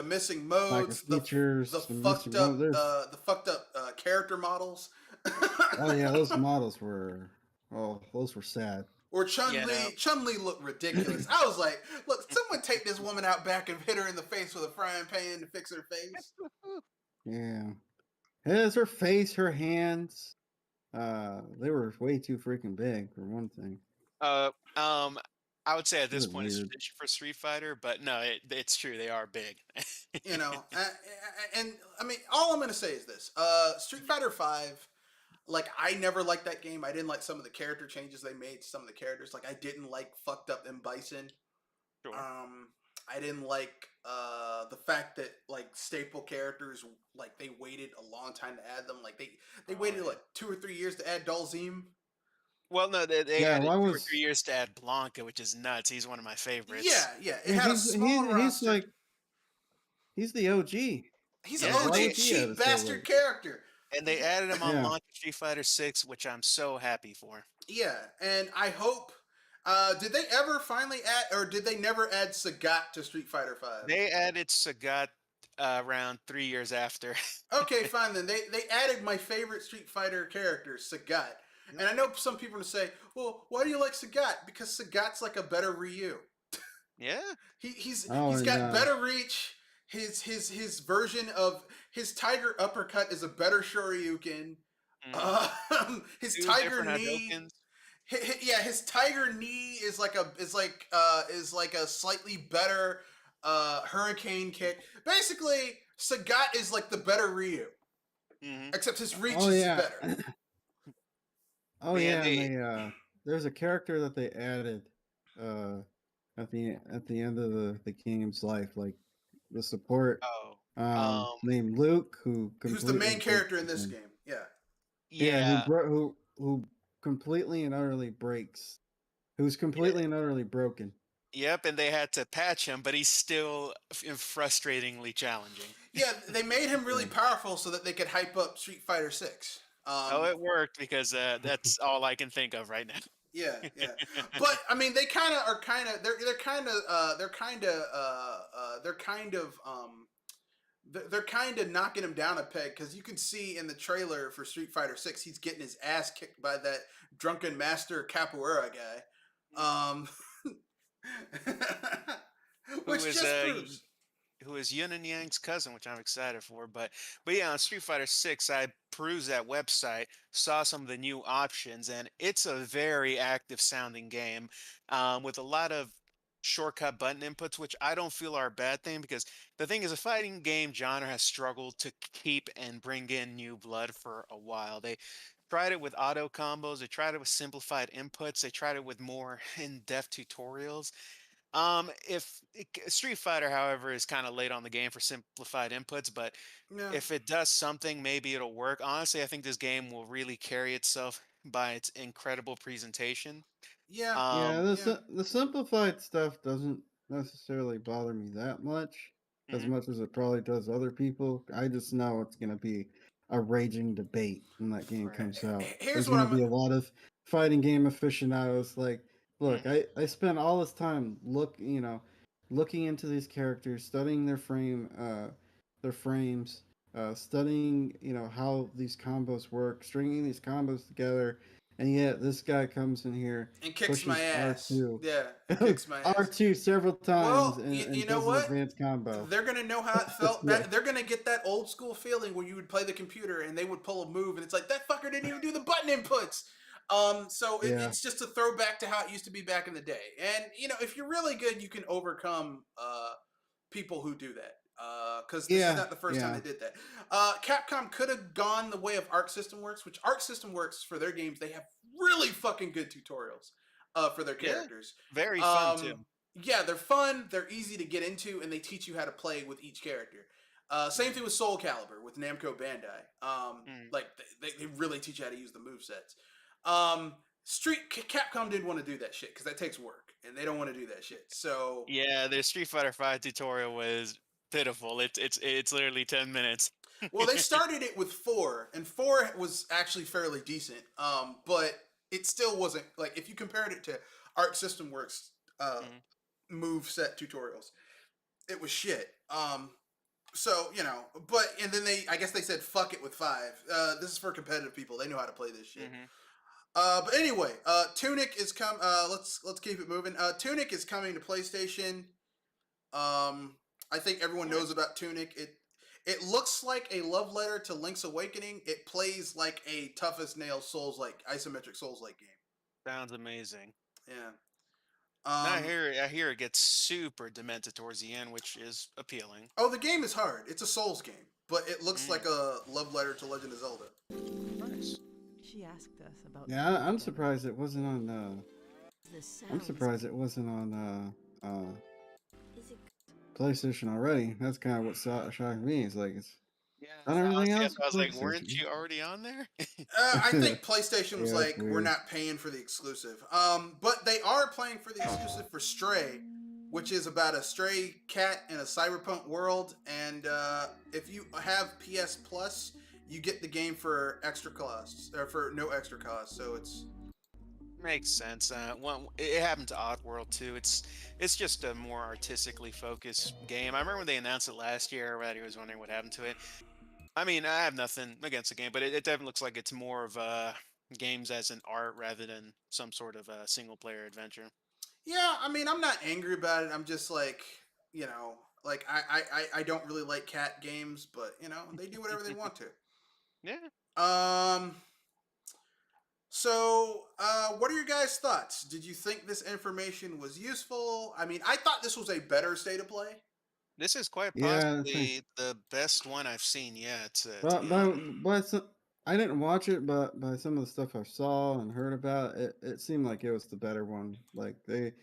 missing lack of modes, features, the missing. Well, there's the fucked up character models. oh yeah, those models were those were sad. Or You know, Chun Li looked ridiculous. I was like, look, someone take this woman out back and hit her in the face with a frying pan to fix her face. Yeah, it's her face, her hands. They were way too freaking big for one thing. uh, um, I would say at It this was point it's weird. tradition for Street Fighter, but no, it's true they are big. You know, and I mean, all I'm gonna say is this: Street Fighter Five. Like, I never liked that game. I didn't like some of the character changes they made to some of the characters. Like, I didn't like fucked up M Bison. Sure. I didn't like the fact that like staple characters, like, they waited a long time to add them. Like, they waited like 2 or 3 years to add Dalzim. Well, no, they Yeah, added why 2 or 3 was years to add Blanca, which is nuts. He's one of my Yeah, favorites. yeah. It yeah had a small he's roster. like he's the OG. He's an Yeah, Like, and why OG was he cheap added so bastard late? character. and they added him on Yeah, launch of Street Fighter 6, which I'm so happy for. Yeah, and I hope. Did they ever finally add, or did they never add Sagat to Street Fighter Five? They added Sagat around 3 years after. Okay, fine then. They added my favorite Street Fighter character, Sagat. And I know some people will say, "Well, why do you like Sagat?" Because Sagat's like a better Ryu. Yeah. oh, He's and got better reach. His version of his tiger uppercut is a better Shoryuken. His Two tiger different knee. Hadokens. Yeah, his tiger knee is like a slightly better hurricane kick. Basically, Sagat is like the better Ryu, Hmm. except his reach oh is yeah, better. oh Man, yeah, and they they there's a character that they added uh at the end of the game's life, like the support oh um named Luke, who Who's the completely main breaks character in the this game. game? Yeah, Yeah, yeah. who completely and utterly breaks, who's Yeah. completely and utterly broken. Yep, and they had to patch him, but he's still frustratingly challenging. yeah. They made him really Yeah. powerful so that they could hype up Street Fighter Six. Oh, it worked because that's all I can think of right now. Yeah, yeah. But I mean, they kind of are kind of they're kind of they're kind of they're kind of they're kind of knocking him down a peg because you can see in the trailer for Street Fighter Six he's getting his ass kicked by that drunken master capoeira guy, who which is just proves. who is Yin and Yang's cousin, which I'm excited for. But yeah, on Street Fighter 6, I perused that website, saw some of the new options, and it's a very active sounding game with a lot of shortcut button inputs, which I don't feel are a bad thing because the thing is, a fighting game genre has struggled to keep and bring in new blood for a while. They tried it with auto combos, they tried it with simplified inputs, they tried it with more in-depth tutorials. If Street Fighter, however, is kind of late on the game for simplified inputs, but Yeah, if it does something, maybe it'll work. Honestly, I think this game will really carry itself by its incredible presentation. yeah, Yeah, yeah, the simplified stuff doesn't necessarily bother me that Mhm. much as it probably does other people. I just know it's going to be a raging debate when that game Right. comes out. Here's There's what going to I'm. be a lot of fighting game aficionados like, look, Mhm. I spent all this time looking into these characters, studying their frames, studying, how these combos work, stringing these combos together, and yet this guy comes in here, And kicks my pushes ass. R2, Yeah, and kicks my ass. R2 several times, Well, and you know does an what? advanced combo. They're gonna know how it felt. Yeah. They're gonna get that old school feeling where you would play the computer and they would pull a move, and it's like that fucker didn't even do the button inputs. So Yeah. it's just a throwback to how it used to be back in the day. And if you're really good, you can overcome people who do that. Because this is Yeah. not the first time Yeah. they did that. Capcom could have gone the way of Arc System Works, which Arc System Works for their games, they have really fucking good tutorials for their Yeah, characters. very fun Um, too. Yeah, they're fun. They're easy to get into, and they teach you how to play with each character. Same thing with Soul Calibur with Namco Bandai. Mm. Like they really teach you how to use the movesets. Capcom didn't want to do that shit because that takes work, and they don't want to do that shit. So Yeah, their Street Fighter V tutorial was pitiful. It's literally 10 minutes. well, they started it with 4, and 4 was actually fairly decent. But it still wasn't like if you compared it to Arc System Works Mm. move set tutorials, it was shit. So but and then I guess they said fuck it with 5. This is for competitive people. They know how to play this shit. Hmm. But anyway, Tunic is let's keep it moving. Tunic is coming to PlayStation. I think everyone knows about Tunic. It looks like a love letter to Link's Awakening. It plays like a tough as nails Souls-like isometric Souls-like game. Sounds amazing. Yeah. Now I hear it gets super demented towards the end, which is appealing. Oh, the game is hard. It's a Souls game, but it looks Mm. like a love letter to Legend of Zelda. Nice. She asked us about. Yeah, I'm surprised it wasn't on. The I'm sounds. surprised it wasn't on Is it PlayStation already. That's kind of what shocked me. It's like it's Yeah, on everything honestly, else. I was like, PlayStation. weren't you already on there? I think PlayStation was Yeah, like, that's we're weird. not paying for the exclusive. But they are paying for the exclusive for Stray, which is about a stray cat in a cyberpunk world. And if you have PS Plus, you get the game for extra costs, or for no extra cost. So it's Makes sense. It happened to Oddworld too. It's just a more artistically focused game. I remember when they announced it last year. Everybody was wondering what happened to it. I mean, I have nothing against the game, but it definitely looks like it's more of games as an art rather than some sort of a single player adventure. yeah. I mean, I'm not angry about it. I'm just like, like I don't really like cat games, but they do whatever they want to. Yeah. Um. So, what are your guys' thoughts? Did you think this information was useful? I mean, I thought this was a better state of play. This is quite Yeah, I think. possibly the best one I've seen yet, to But be but honest. but I didn't watch it, but by some of the stuff I saw and heard about, it seemed like it was the better one. Like they're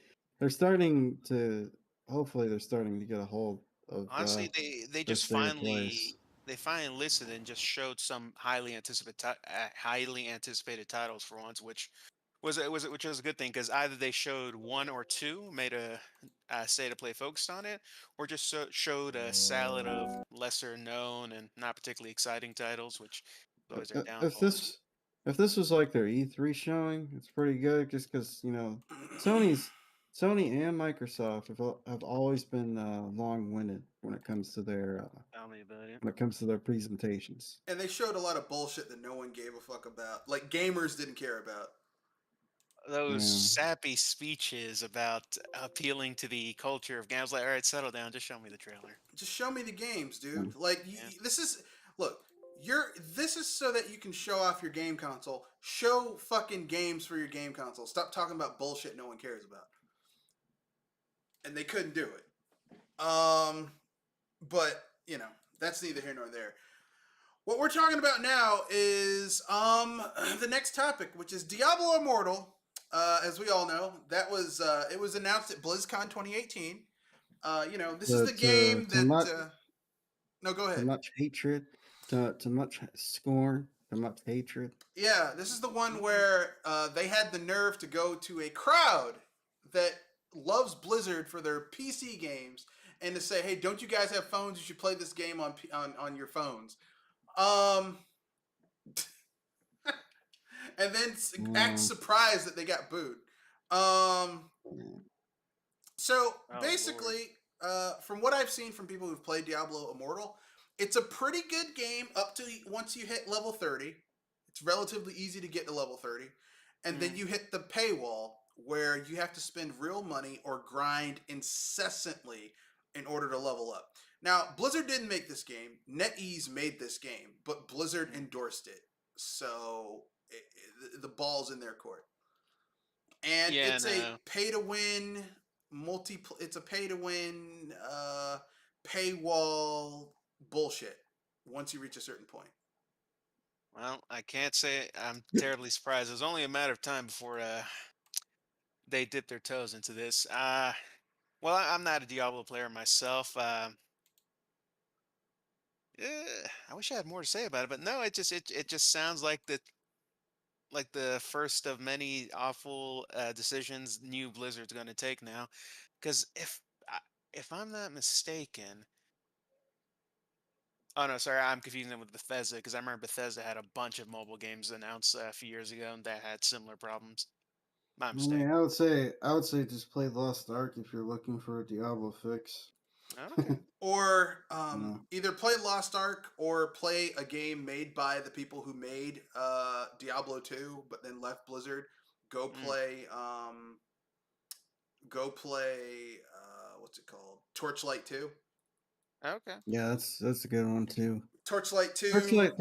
starting to. Hopefully, they're starting to get a hold of Honestly, they the just state of plays. finally listed and just showed some highly anticipated titles for once, which which was a good thing because either they showed one or two, made a state of play focused on it, or just showed a salad of lesser known and not particularly exciting titles, which is always their If downfall. this was like their E3 showing, it's pretty good. Just because Sony and Microsoft have always been long-winded when it comes to Tell me about it. presentations. And they showed a lot of bullshit that no one gave a fuck about. Like gamers didn't care about. Those Yeah. sappy speeches about appealing to the culture of games. Like, all right, settle down. Just show me the trailer. Just show me the games, dude. Mm. Like Yeah. this is look. This is so that you can show off your game console. Show fucking games for your game console. Stop talking about bullshit no one cares about. And they couldn't do it. But that's neither here nor there. What we're talking about now is the next topic, which is Diablo Immortal. As we all know, that was it was announced at BlizzCon 2018. This is the game that. No, go To ahead. much hatred, to much scorn, to much hatred. Yeah, this is the one where they had the nerve to go to a crowd that loves Blizzard for their PC games and to say, "Hey, don't you guys have phones? You should play this game on your phones." And then act surprised that they got booed. So Oh, basically, from what I've seen from people who've played Diablo Immortal, it's a pretty good game up to once you hit level 30. It's relatively easy to get to level 30. And then you hit the paywall where you have to spend real money or grind incessantly in order to level up. Now, Blizzard didn't make this game. NetEase made this game, but Blizzard endorsed it. So the ball's in their court. And Yeah, it's a pay to win it's a pay to win paywall bullshit once you reach a certain point. Well, I can't say I'm terribly surprised. It was only a matter of time before they dipped their toes into this. Well, I'm not a Diablo player myself. I wish I had more to say about it, but no, it just sounds like the first of many awful decisions new Blizzard's going to take now. Because if I'm not mistaken, oh no, sorry, I'm confusing them with Bethesda because I remember Bethesda had a bunch of mobile games announced a few years ago and that had similar problems. My I mistake. mean, I would say just play Lost Ark if you're looking for a Diablo fix. Okay. Or No. either play Lost Ark or play a game made by the people who made Diablo 2, but then left Blizzard. Go Mm, play what's it called? Torchlight 2. okay. Yeah, that's a good one too. Torchlight 2. Torchlight,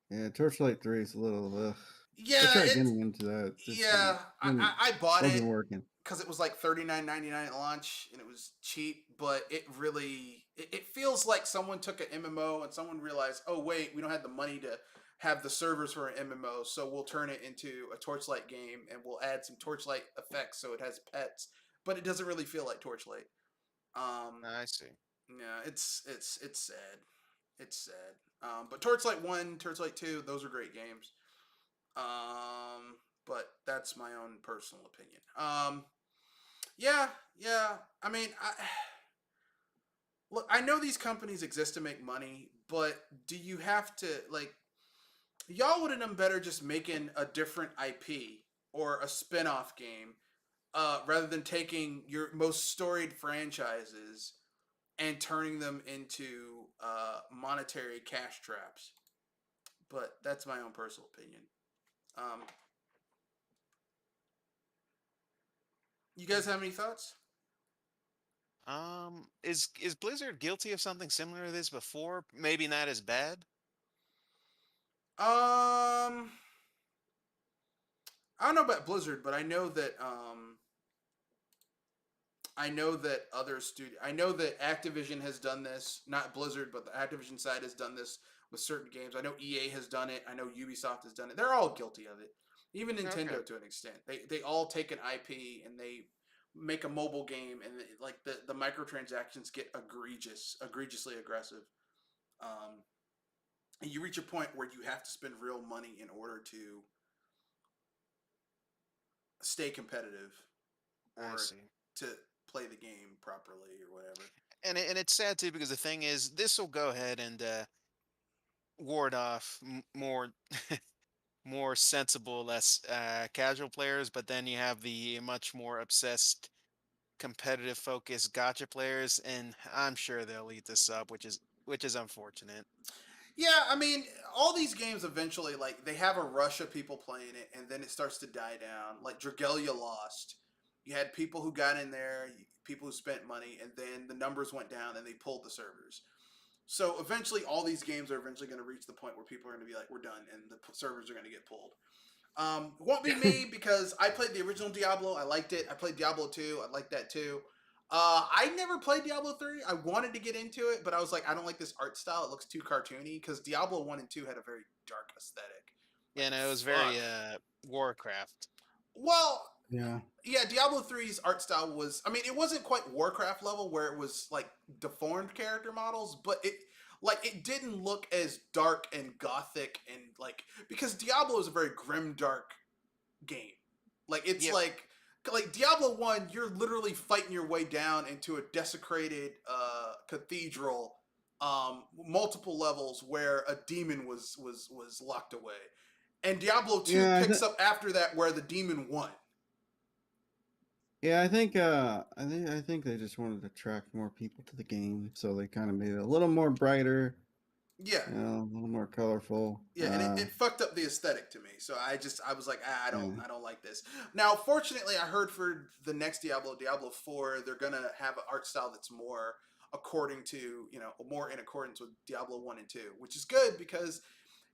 yeah, Torchlight 3 is a little. I Yeah, tried it's getting into that. Just yeah. I bought it wasn't working. because it was like $39.99 at launch and it was cheap, but it really it feels like someone took an MMO and someone realized, oh wait, we don't have the money to have the servers for an MMO, so we'll turn it into a Torchlight game and we'll add some Torchlight effects so it has pets, but it doesn't really feel like Torchlight. I see. Yeah, it's sad. It's sad. But Torchlight 1, Torchlight 2, those are great games. But that's my own personal opinion. Yeah, yeah. I mean, look, I know these companies exist to make money, but do you have to like? Y'all would have done better just making a different IP or a spin-off game, rather than taking your most storied franchises and turning them into monetary cash traps. But that's my own personal opinion. Um, you guys have any thoughts? Is Blizzard guilty of something similar to this before? Maybe not as bad. Um, I don't know about Blizzard, but I know that other studio. I know that Activision has done this. Not Blizzard, but the Activision side has done this with certain games. I know EA has done it. I know Ubisoft has done it. They're all guilty of it. Even Okay. Nintendo to an extent. They all take an IP and they make a mobile game, and like the microtransactions get egregiously aggressive. Um, and you reach a point where you have to spend real money in order to stay competitive I or see. to play the game properly or whatever. And it's sad too because the thing is, this will go ahead and ward off more more sensible, less casual players. But then you have the much more obsessed, competitive focused gotcha players, and I'm sure they'll eat this up, which is unfortunate. Yeah, I mean, all these games eventually, like, they have a rush of people playing it, and then it starts to die down. Like, Dragalia Lost. You had people who got in there, people who spent money, and then the numbers went down and they pulled the servers. So eventually, all these games are eventually going to reach the point where people are going to be like, we're done, and the servers are going to get pulled. It won't be me because I played the original Diablo. I liked it. I played Diablo 2. I liked that too. I never played Diablo 3. I wanted to get into it, but I was like, I don't like this art style. It looks too cartoony because Diablo 1 and 2 had a very dark aesthetic. You Like, know, it was very fuck. Warcraft. Well, Yeah. yeah, Diablo 3's art style was, I mean, it wasn't quite Warcraft level where it was like deformed character models, but it didn't look as dark and gothic and like, because Diablo is a very grim dark game. Like it's Yep. like Diablo 1, you're literally fighting your way down into a desecrated cathedral, multiple levels where a demon was locked away. And Diablo 2 Yeah, picks up after that where the demon won. I think they just wanted to attract more people to the game, so they kind of made it a little more brighter, Yeah. a little more colorful. Yeah, and it fucked up the aesthetic to me. So I was like, Yeah. I don't like this. Now, fortunately, I heard for the next Diablo 4, they're gonna have an art style that's more according to, more in accordance with Diablo 1 and 2, which is good because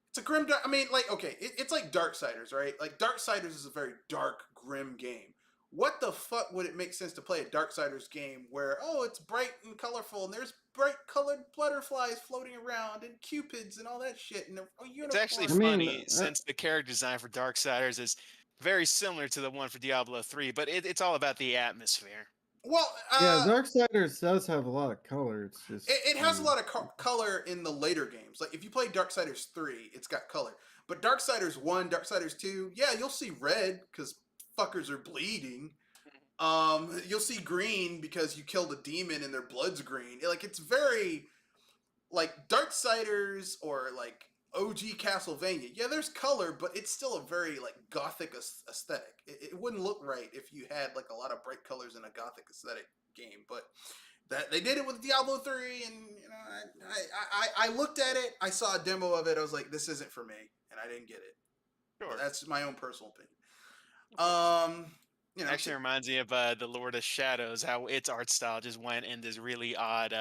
it's a grim dark. I mean, like, okay, it's like Darksiders, right? Like Darksiders is a very dark, grim game. What the fuck would it make sense to play a Darksiders game where, oh, it's bright and colorful and there's bright colored butterflies floating around and cupids and all that shit and a It's actually unicorn? I mean, funny since the character design for Darksiders is very similar to the one for Diablo 3, but it's all about the atmosphere. Well, Yeah, Darksiders does have a lot of color. It's just it has a lot of color in the later games. Like if you play Darksiders 3, it's got color. But Darksiders 1, Darksiders 2, yeah, you'll see red because fuckers are bleeding. You'll see green because you killed a demon and their blood's green. Like it's very like Darksiders or like OG Castlevania. Yeah, there's color, but it's still a very like gothic aesthetic. It wouldn't look right if you had like a lot of bright colors in a gothic aesthetic game, but that they did it with Diablo 3, and you know, I looked at it, I saw a demo of it, I was like, this isn't for me, and I didn't get it. Sure. But that's my own personal opinion. You know, Actually reminds me of the Lord of Shadows, how its art style just went in this really odd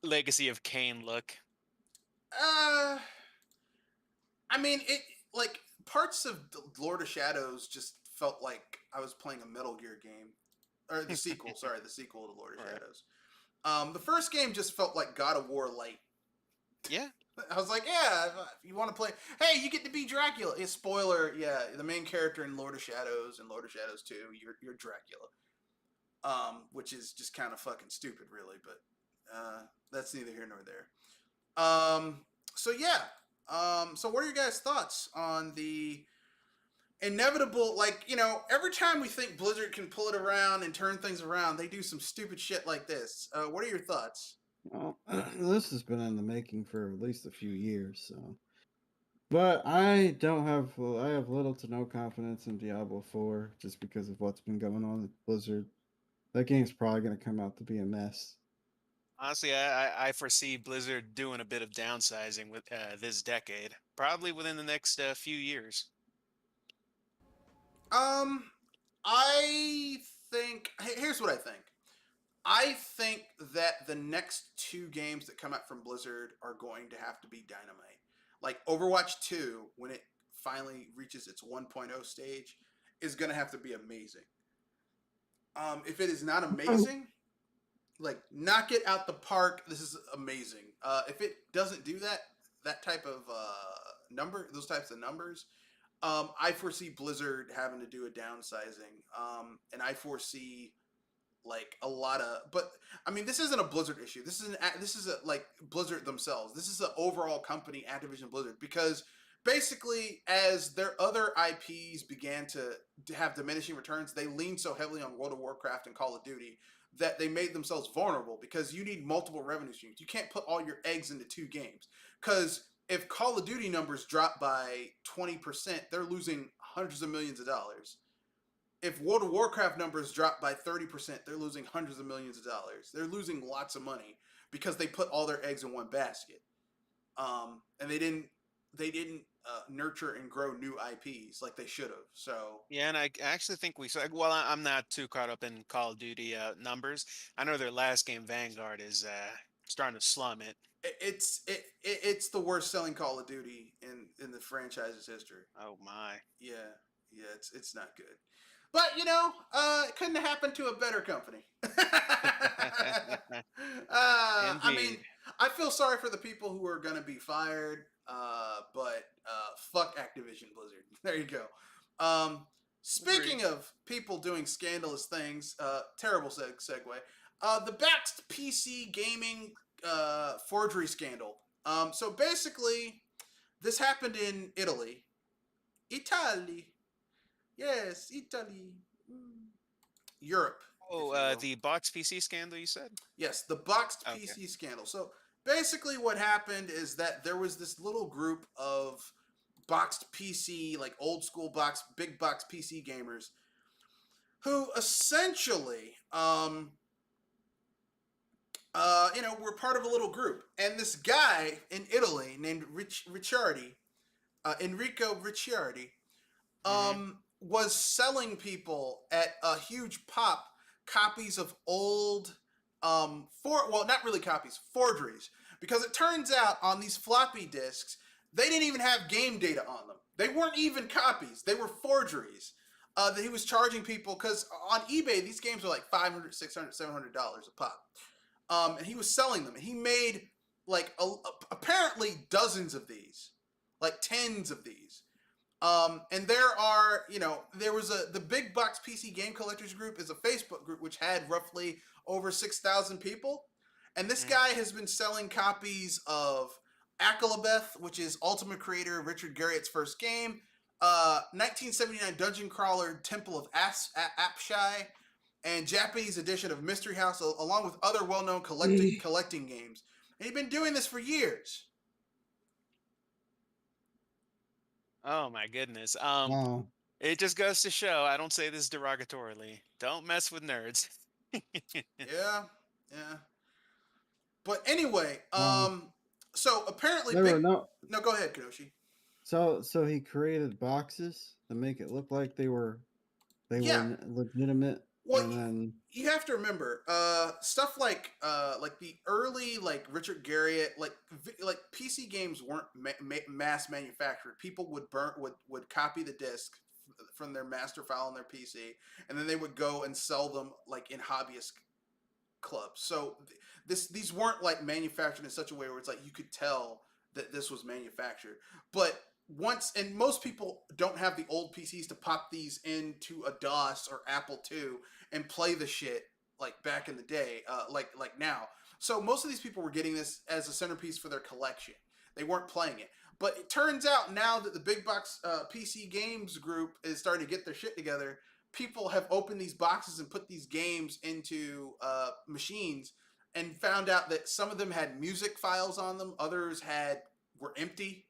Legacy of Kain look. I mean, it like parts of Lord of Shadows just felt like I was playing a Metal Gear game, or the sequel. Sorry, the sequel to Lord of Shadows. The first game just felt like God of War light. Yeah. I was like, yeah, if you want to play, hey, you get to be Dracula. Yeah, spoiler, yeah, the main character in Lord of Shadows and Lord of Shadows 2, you're Dracula. Which is just kind of fucking stupid, really, but that's neither here nor there. So yeah. So what are your guys' thoughts on the inevitable, like, you know, every time we think Blizzard can pull it around and turn things around, they do some stupid shit like this. What are your thoughts? Well, this has been in the making for at least a few years, so. But I have little to no confidence in Diablo 4 just because of what's been going on with Blizzard. That game's probably going to come out to be a mess. Honestly, I foresee Blizzard doing a bit of downsizing with this decade, probably within the next few years. I think here's what I think. I think that the next 2 games that come out from Blizzard are going to have to be dynamite. Like Overwatch 2, when it finally reaches its 1.0 stage, is going to have to be amazing. If it is not amazing, like knock it out the park. This is amazing. If it doesn't do that type of those types of numbers, I foresee Blizzard having to do a downsizing, and I foresee like a lot of. But I mean, this isn't a Blizzard issue. This is a like Blizzard themselves. This is an overall company, Activision Blizzard, because basically as their other IPs began to have diminishing returns, they leaned so heavily on World of Warcraft and Call of Duty that they made themselves vulnerable because you need multiple revenue streams. You can't put all your eggs into 2 games because if Call of Duty numbers drop by 20%, they're losing hundreds of millions of dollars. If World of Warcraft numbers drop by 30%, they're losing hundreds of millions of dollars. They're losing lots of money because they put all their eggs in one basket. And they didn't nurture and grow new IPs like they should have. So Yeah, and I actually think we saw. Well, I'm not too caught up in Call of Duty numbers. I know their last game, Vanguard, is starting to slum it. it's the worst selling Call of Duty in the franchise's history. Oh my! Yeah, it's not good. But you know, it couldn't have happened to a better company. I mean, Indeed. I feel sorry for the people who are gonna be fired. But fuck Activision Blizzard. There you go. Speaking of people doing scandalous things, terrible segue. The Baxed PC gaming forgery scandal. So basically, this happened in Italy. Italy. Yes, Italy. Europe. Oh, the box PC scandal you said? Yes, the boxed Okay. PC scandal. So basically, what happened is that there was this little group of boxed PC, like old school big box PC gamers, who essentially, were part of a little group. And this guy in Italy named Enrico Ricciardi, was selling people at a huge pop copies of old, not really copies, forgeries. Because it turns out on these floppy disks, they didn't even have game data on them. They weren't even copies. They were forgeries that he was charging people. Because on eBay, these games were like $500, $600, $700 a pop. And he was selling them. And he made like apparently dozens of these, like tens of these. And there are, there was the Big Box PC Game Collectors Group is a Facebook group which had roughly over 6,000 people. And this Mhm. guy has been selling copies of Akalabeth, which is Ultimate Creator Richard Garriott's first game, 1979 Dungeon Crawler Temple of Apshai, and Japanese edition of Mystery House, along with other well-known collecting games. And he's been doing this for years. Oh my goodness. Wow. It just goes to show, I don't say this derogatorily. Don't mess with nerds. Yeah, yeah. But anyway, Wow. so apparently, No, big. no. No, go ahead, Kadoshi. So he created boxes to make it look like they were Yeah. legitimate, Well, and then you have to remember, stuff like the early like Richard Garriott, like PC games weren't mass manufactured. People would copy the disc from their master file on their PC, and then they would go and sell them like in hobbyist clubs. So these weren't like manufactured in such a way where it's like you could tell that this was manufactured. But once, and most people don't have the old PCs to pop these into a DOS or Apple II and play the shit like back in the day, like now. So most of these people were getting this as a centerpiece for their collection. They weren't playing it. But it turns out now that the Big Box PC Games group is starting to get their shit together, people have opened these boxes and put these games into machines and found out that some of them had music files on them, others were empty,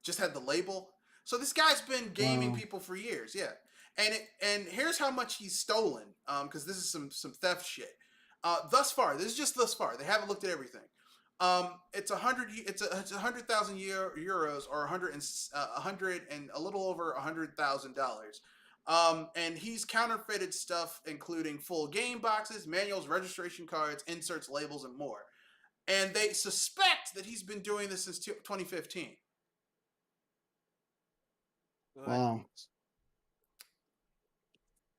just had the label. So this guy's been gaming wow. people for years, yeah. And here's how much he's stolen, because this is some theft shit. Thus far, this is just thus far. They haven't looked at everything. It's 100,000 euros, or 100 and a little over $100,000. And he's counterfeited stuff, including full game boxes, manuals, registration cards, inserts, labels, and more. And they suspect that he's been doing this since 2015. Wow.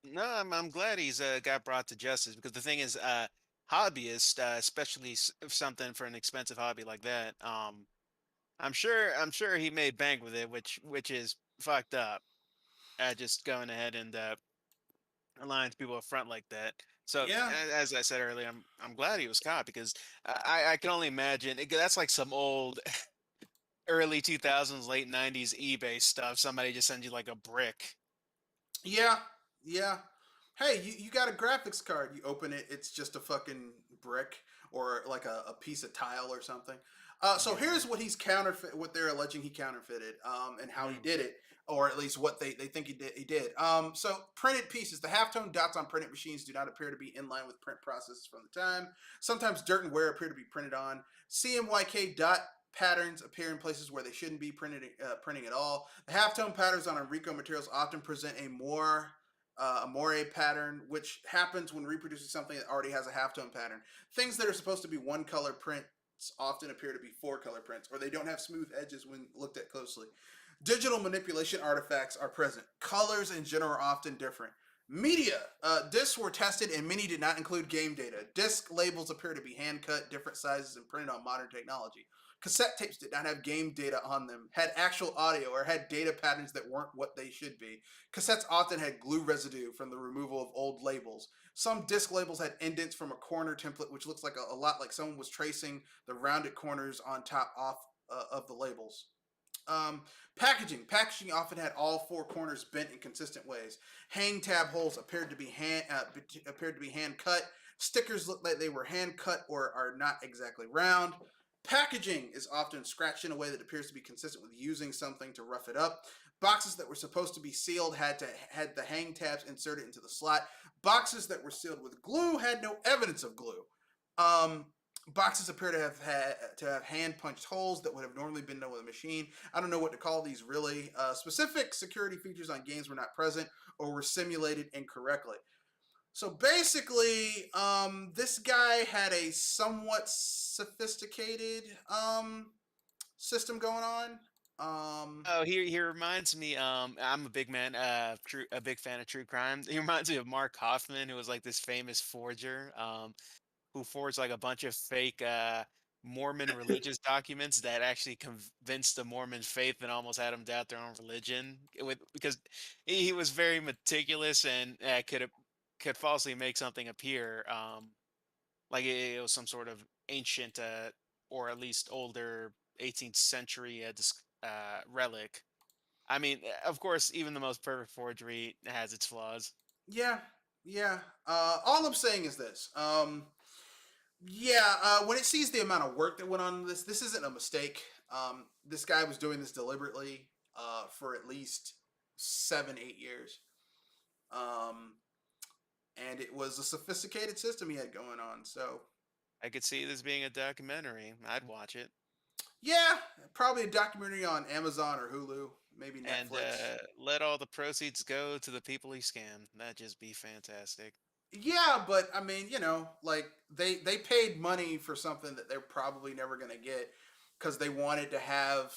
No, I'm glad he's got brought to justice, because the thing is, hobbyists, especially something for an expensive hobby like that, I'm sure he made bank with it, which is fucked up. Just going ahead and lying to people up front like that. So Yeah, as I said earlier, I'm glad he was caught, because I can only imagine that's like some old early 2000s, late 90s eBay stuff. Somebody just sends you like a brick. yeah, yeah. Hey, you got a graphics card. You open it, it's just a fucking brick or like a piece of tile or something. So Yeah. here's what what they're alleging he counterfeited, and how he Mm. did it, or at least what they think he did. So printed pieces, the halftone dots on printed machines do not appear to be in line with print processes from the time. Sometimes dirt and wear appear to be printed on. CMYK dot patterns appear in places where they shouldn't be printing at all. The halftone patterns on Enrico materials often present a moire pattern, which happens when reproducing something that already has a halftone pattern. Things that are supposed to be one color prints often appear to be four color prints, or they don't have smooth edges when looked at closely. Digital manipulation artifacts are present. Colors in general are often different. Media. Discs were tested and many did not include game data. Disc labels appear to be hand cut, different sizes, and printed on modern technology. Cassette tapes did not have game data on them, had actual audio, or had data patterns that weren't what they should be. Cassettes often had glue residue from the removal of old labels. Some disc labels had indents from a corner template, which looks like a lot like someone was tracing the rounded corners on top off of the labels. Packaging often had all four corners bent in consistent ways. Hang tab holes appeared to be hand cut. Stickers looked like they were hand cut or are not exactly round. Packaging is often scratched in a way that appears to be consistent with using something to rough it up. Boxes that were supposed to be sealed had the hang tabs inserted into the slot. Boxes that were sealed with glue had no evidence of glue. Um, Boxes appear to have hand punched holes that would have normally been done with a machine. I don't know what to call these really. Specific security features on games were not present or were simulated incorrectly. So basically, this guy had a somewhat sophisticated system going on. Oh, he reminds me. I'm a big man, a big fan of true crime. He reminds me of Mark Hoffman, who was like this famous forger, who forged like a bunch of fake Mormon religious documents that actually convinced the Mormon faith and almost had them doubt their own religion because he was very meticulous and could falsely make something appear like it was some sort of ancient or at least older 18th century relic. I mean, of course, even the most perfect forgery has its flaws. Yeah, yeah. All I'm saying is this. When it sees the amount of work that went on this isn't a mistake. This guy was doing this deliberately for at least 7, 8 years. Um, and it was a sophisticated system he had going on. So, I could see this being a documentary. I'd watch it. yeah, probably a documentary on Amazon or Hulu, maybe And Netflix. let all the proceeds go to the people he scammed. That'd just be fantastic. Yeah, but I mean, like they paid money for something that they're probably never gonna get because they wanted to have,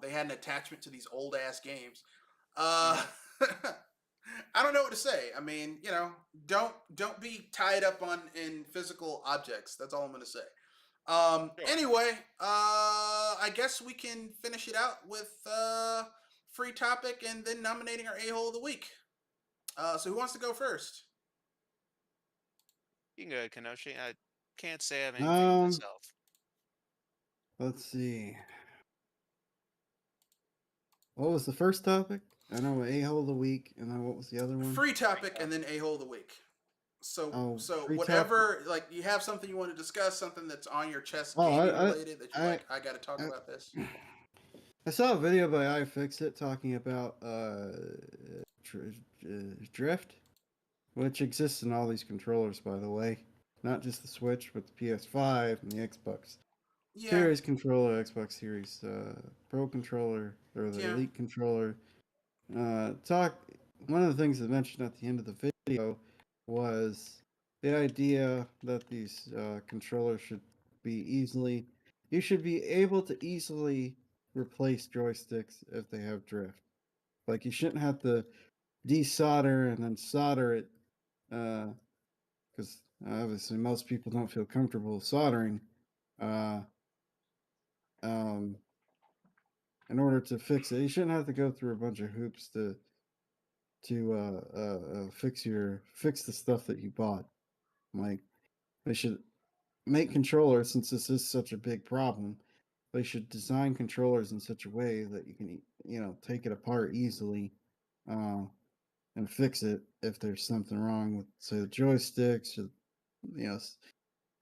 they had an attachment to these old ass games. Uh, Hmm. I don't know what to say. I mean, don't be tied up in physical objects. That's all I'm gonna say. Sure. Anyway, I guess we can finish it out with free topic and then nominating our a-hole of the week. So who wants to go first? You can go ahead, Kenoshi. I can't say I have anything Um, myself. let's see. What was the first topic? I know a-hole of the week, and then what was the other one? Free topic and then a-hole of the week. So Oh, free whatever, like you have something you want to discuss, something that's on your chest Oh, gaming related that you're like, I got to talk I- about this. I saw a video by iFixit talking about drift, which exists in all these controllers, by the way, not just the Switch, but the PS5 and the Xbox Yeah, Series controller, Xbox Series Pro controller, or the Yeah. Elite controller. One of the things they mentioned at the end of the video was the idea that these controllers should be you should be able to easily replace joysticks if they have drift. Like you shouldn't have to desolder and then solder it, because obviously most people don't feel comfortable soldering. Uh, um, in order to fix it, you shouldn't have to go through a bunch of hoops to fix the stuff that you bought. Like they should make controllers, since this is such a big problem. They should design controllers in such a way that you can take it apart easily, uh, and fix it if there's something wrong with, say, the joysticks, or you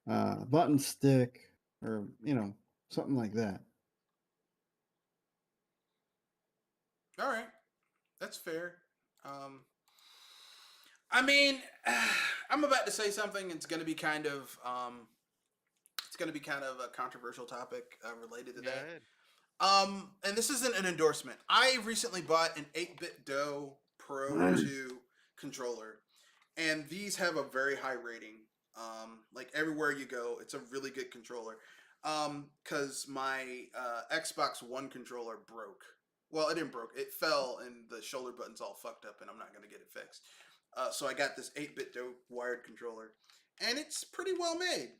know button stick, or something like that. all right, that's fair. Um, I mean, I'm about to say something. It's going to be kind of a controversial topic related to Go that. ahead. And this isn't an endorsement. I recently bought an 8-bit Do Pro 2 controller, and these have a very high rating. Like everywhere you go, it's a really good controller. Because my Xbox One controller broke. Well, it didn't broke. It fell, and the shoulder button's all fucked up, and I'm not gonna get it fixed. So I got this 8-bit Do wired controller, and it's pretty well made.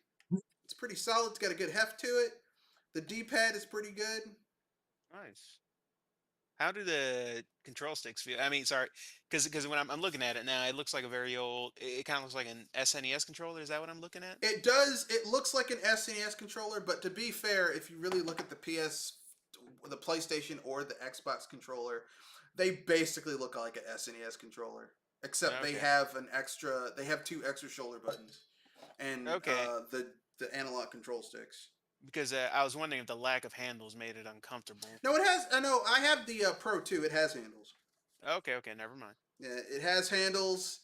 It's pretty solid. It's got a good heft to it. The D-pad is pretty good. Nice. How do the control sticks feel? I mean, sorry, because when I'm looking at it now, it looks like a very old. It kind of looks like an SNES controller. Is that what I'm looking at? It does. It looks like an SNES controller, but to be fair, if you really look at the the PlayStation or the Xbox controller, they basically look like an SNES controller, except they Okay. have They have 2 extra shoulder buttons, and Okay. The analog control sticks. Because I was wondering if the lack of handles made it uncomfortable. No, it has. I know. I have the Pro 2. It has handles. Okay, never mind. Yeah, it has handles.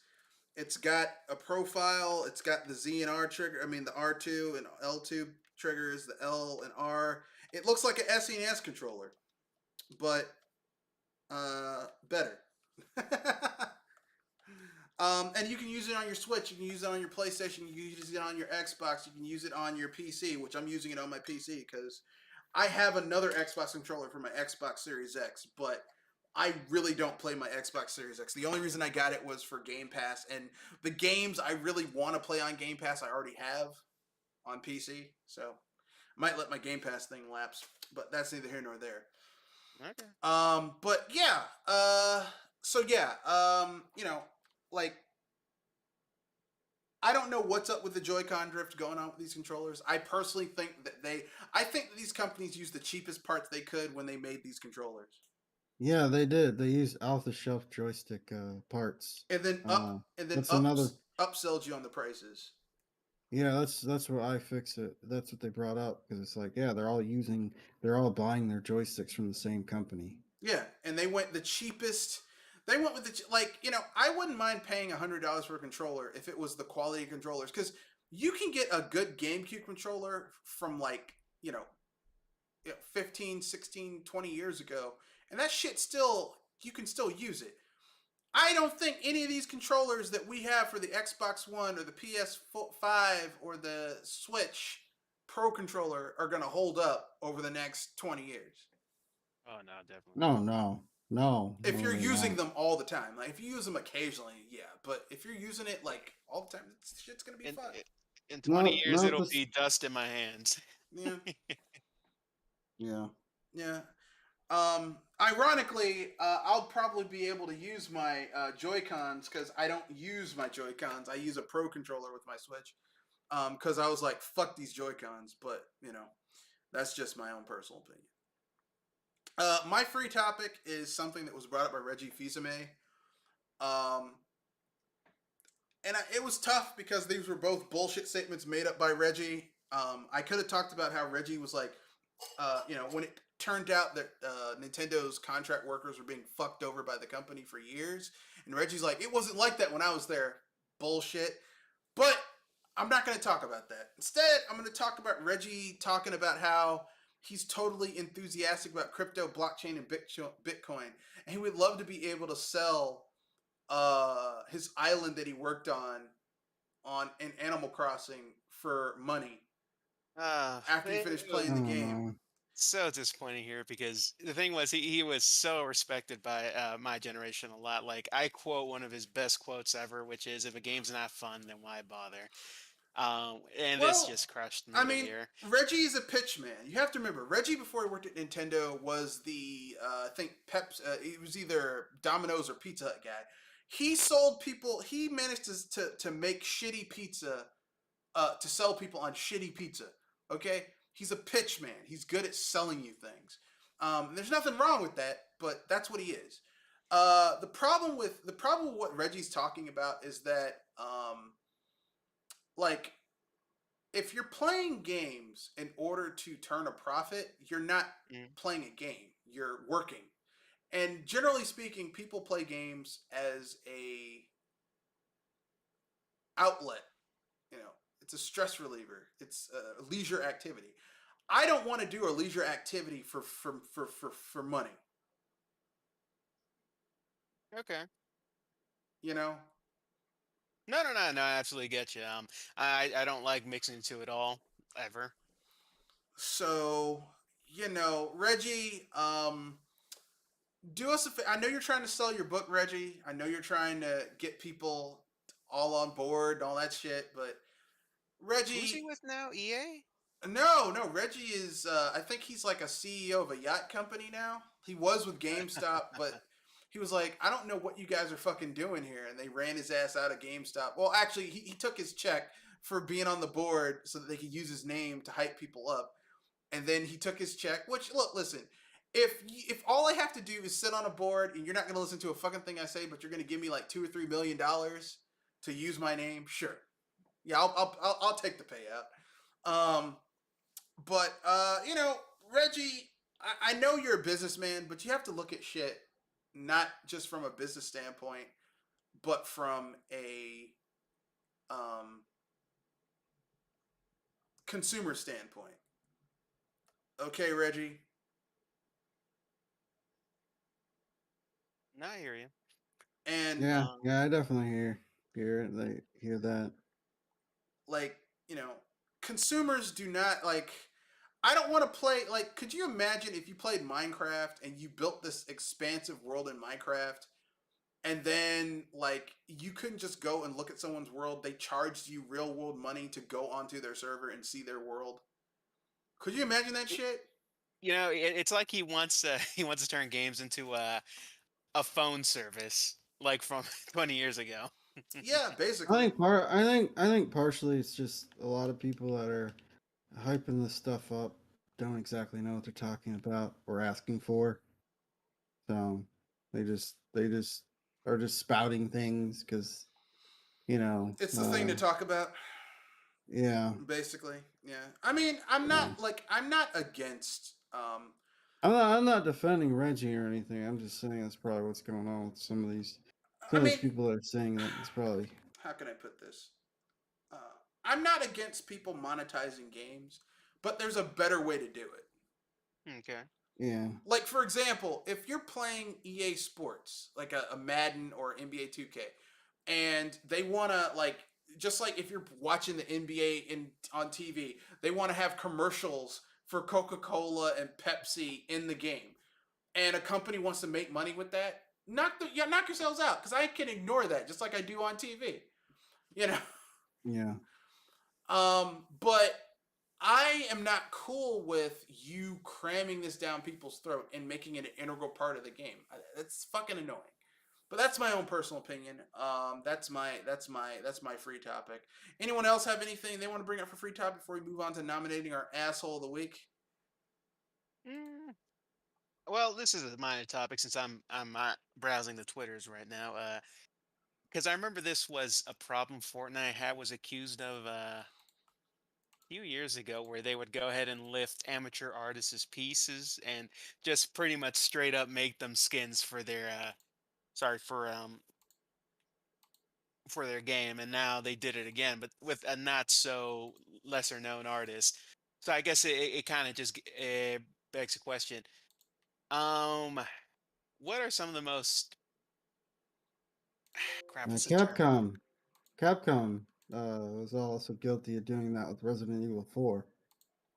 It's got a profile. It's got the Z and R trigger. I mean, the R2 and L2 triggers, the L and R. It looks like an SNES controller, but better. And you can use it on your Switch. You can use it on your PlayStation. You can use it on your Xbox. You can use it on your PC, which I'm using it on my PC because I have another Xbox controller for my Xbox Series X, but I really don't play my Xbox Series X. The only reason I got it was for Game Pass, and the games I really want to play on Game Pass I already have on PC. So Might let my Game Pass thing lapse, but that's neither here nor there. Okay. But yeah, so yeah, like I don't know what's up with the Joy-Con drift going on with these controllers. I personally think that I think that these companies used the cheapest parts they could when they made these controllers, Yeah, they did. They used off-the-shelf joystick parts. and then That's another. upsold you on the prices. Yeah, that's what I fix it. That's what they brought up because it's like, yeah, they're all buying their joysticks from the same company. Yeah, and they went the cheapest. They went with I wouldn't mind paying $100 for a controller if it was the quality controllers, because you can get a good GameCube controller from 15, 16, 20 years ago, and that shit still, you can still use it. I don't think any of these controllers that we have for the Xbox One or the PS5 or the Switch Pro controller are going to hold up over the next 20 years. Oh no, definitely. No. If you're they're using not. them all the time, like if you use them occasionally, yeah. But if you're using it like all the time, shit's going to be In fun. in 20 No, years, not it'll this. be dust in my hands. Yeah, Yeah. yeah. Ironically, I'll probably be able to use my Joy-Cons because I don't use my Joy-Cons. I use a Pro controller with my Switch. Because I was like, fuck these Joy-Cons. But, that's just my own personal opinion. My free topic is something that was brought up by Reggie Fils-Aimé. And it was tough because these were both bullshit statements made up by Reggie. I could have talked about how Reggie was like, when it turned out that Nintendo's contract workers were being fucked over by the company for years. And Reggie's like, it wasn't like that when I was there. Bullshit. But I'm not going to talk about that. Instead, I'm going to talk about Reggie talking about how he's totally enthusiastic about crypto, blockchain, and Bitcoin. And he would love to be able to sell his island that he worked on in Animal Crossing for money after he finished It was playing the game. No. so disappointing here because the thing was he was so respected by my generation a lot. Like I quote one of his best quotes ever, which is, "If a game's not fun, then why bother?" And this Well, just crushed me I to mean, hear. Reggie is a pitch man. You have to remember, Reggie before he worked at Nintendo was the I think Pep's. It was either Domino's or Pizza Hut guy. He sold people. He managed to make shitty pizza, to sell people on shitty pizza. Okay, he's a pitch man. He's good at selling you things. There's nothing wrong with that, but that's what he is. The problem with what Reggie's talking about is that like if you're playing games in order to turn a profit, you're not Mm. playing a game. You're working. And generally speaking, people play games as a outlet. It's a stress reliever. It's a leisure activity. I don't want to do a leisure activity for money. Okay. You know. No, no, no, no. I absolutely get you. I don't like mixing two at all ever. So Reggie, do us a favor. I know you're trying to sell your book, Reggie. I know you're trying to get people all on board and all that shit, but Who's he Reggie, with now? EA? no, Reggie is. I think he's like a CEO of a yacht company now. He was with GameStop, but he was like, I don't know what you guys are fucking doing here, and they ran his ass out of GameStop. Well, actually, he took his check for being on the board so that they could use his name to hype people up, and then he took his check. Which, look, listen. If all I have to do is sit on a board and you're not going to listen to a fucking thing I say, but you're going to give me like $2 or $3 million to use my name, sure, yeah, I'll take the payout. But Reggie, I know you're a businessman, but you have to look at shit not just from a business standpoint, but from a consumer standpoint. Okay, Reggie. No, I hear you. And Yeah, I definitely hear that. like consumers do not like. I don't want to play like. Could you imagine if you played Minecraft and you built this expansive world in Minecraft, and then like you couldn't just go and look at someone's world? They charged you real world money to go onto their server and see their world. Could you imagine that shit? It's like he wants he wants to turn games into a phone service like from 20 years ago. Yeah, I basically. think I think partially it's just a lot of people that are hyping this stuff up don't exactly know what they're talking about or asking for. So they just are just spouting things because It's the thing to talk about. yeah. Basically, yeah. I mean, I'm Yeah. not against. I'm not defending Reggie or anything. I'm just saying that's probably what's going on with I some of these mean, people that are saying that. It's probably how can I put this? Uh, I'm not against people monetizing games, but there's a better way to do it. Okay. yeah. Like, for example, if you're playing EA Sports, like a Madden or NBA 2K, and they want to, like, just like if you're watching the NBA on TV, they want to have commercials for Coca-Cola and Pepsi in the game, and a company wants to make money with that, knock yourselves out, because I can ignore that just like I do on TV, you know. Yeah. But I am not cool with you cramming this down people's throat and making it an integral part of the game. That's fucking annoying. But that's my own personal opinion. That's my free topic. Anyone else have anything they want to bring up for free topic before we move on to nominating our asshole of the week? Mm, well, this is a minor topic since I'm browsing the Twitters right now. Because I remember this was a problem Fortnite had was accused of few years ago where they would go ahead and lift amateur artists' pieces and just pretty much straight up make them skins for their sorry for their game, and now they did it again but with a not so lesser known artist. So I guess it kind of just begs a question. um what are some of the most crap, what's the term? Capcom was also guilty of doing that with Resident Evil 4.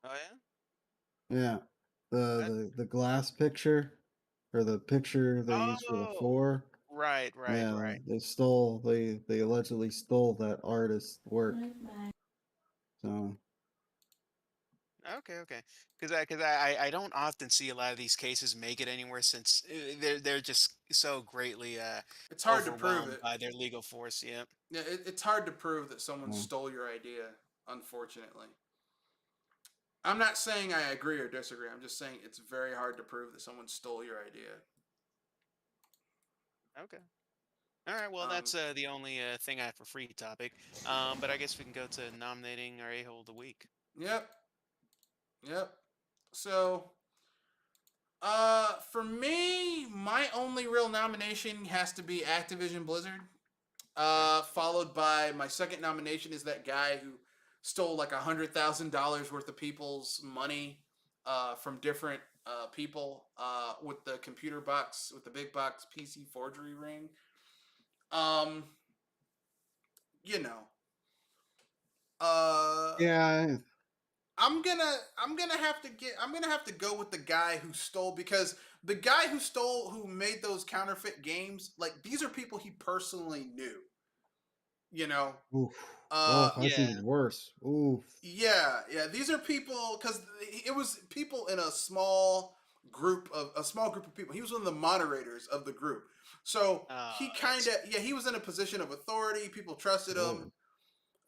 Oh yeah. Yeah. That, The glass picture or the picture they used for the oh, 4. right. Yeah, they allegedly stole that artist's work. So, Okay. Because I don't often see a lot of these cases make it anywhere since they're just so greatly It's hard to prove overwhelmed it. by their legal force. Yeah. Yeah, it's hard to prove that someone yeah. stole your idea, unfortunately. I'm not saying I agree or disagree. I'm just saying it's very hard to prove that someone stole your idea. Okay. All right. Well, Um, that's the only thing I have for free topic. But I guess we can go to nominating our a-hole of the week. yep, yep. So, for me, my only real nomination has to be Activision Blizzard. Okay. Followed by my second nomination is that guy who stole like $100,000 worth of people's money from different people with the computer box with the big box PC forgery ring. Um, you know, uh, Yeah, I'm gonna have to go with the guy who stole, because the guy who made those counterfeit games, like, these are people he personally knew. You know, oof. uh, Oh, that's Yeah. even worse. Oof. yeah. These are people, because it was people in a small group of people. He was one of the moderators of the group, so he kind That's of, yeah, he was in a position of authority. People trusted him. Lord.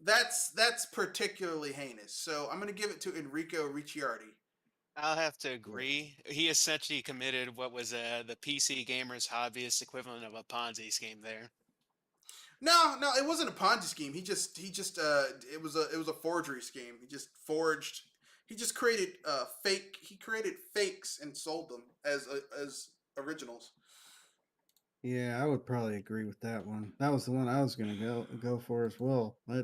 That's particularly heinous. So I'm gonna give it to Enrico Ricciardi. I'll have to Yeah. agree. He essentially committed what was the PC gamers hobbyist equivalent of a Ponzi scheme there. No, it wasn't a Ponzi scheme. It was a forgery scheme. He just created fakes and sold them as originals. Yeah, I would probably agree with that one. That was the one I was gonna go for as well. I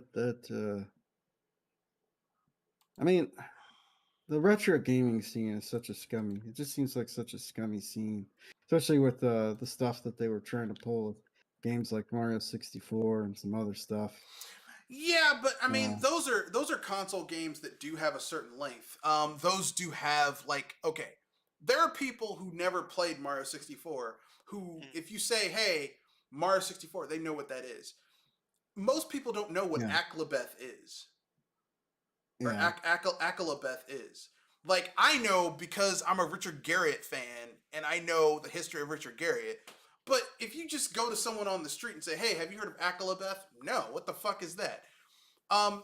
mean, the retro gaming scene is such a scummy. It just seems like such a scummy scene, especially with the stuff that they were trying to pull with games like Mario 64 and some other stuff. Yeah, but I mean, Uh, those are console games that do have a certain length. Those do have, like, okay, there are people who never played Mario 64 who, Mm. if you say, "Hey, Mario 64," they know what that is. Most people don't know what yeah, Aklabeth is, or yeah, Akalabeth is. like I know because I'm a Richard Garriott fan and I know the history of Richard Garriott. But if you just go to someone on the street and say, "Hey, have you heard of Akalabeth?" No, what the fuck is that?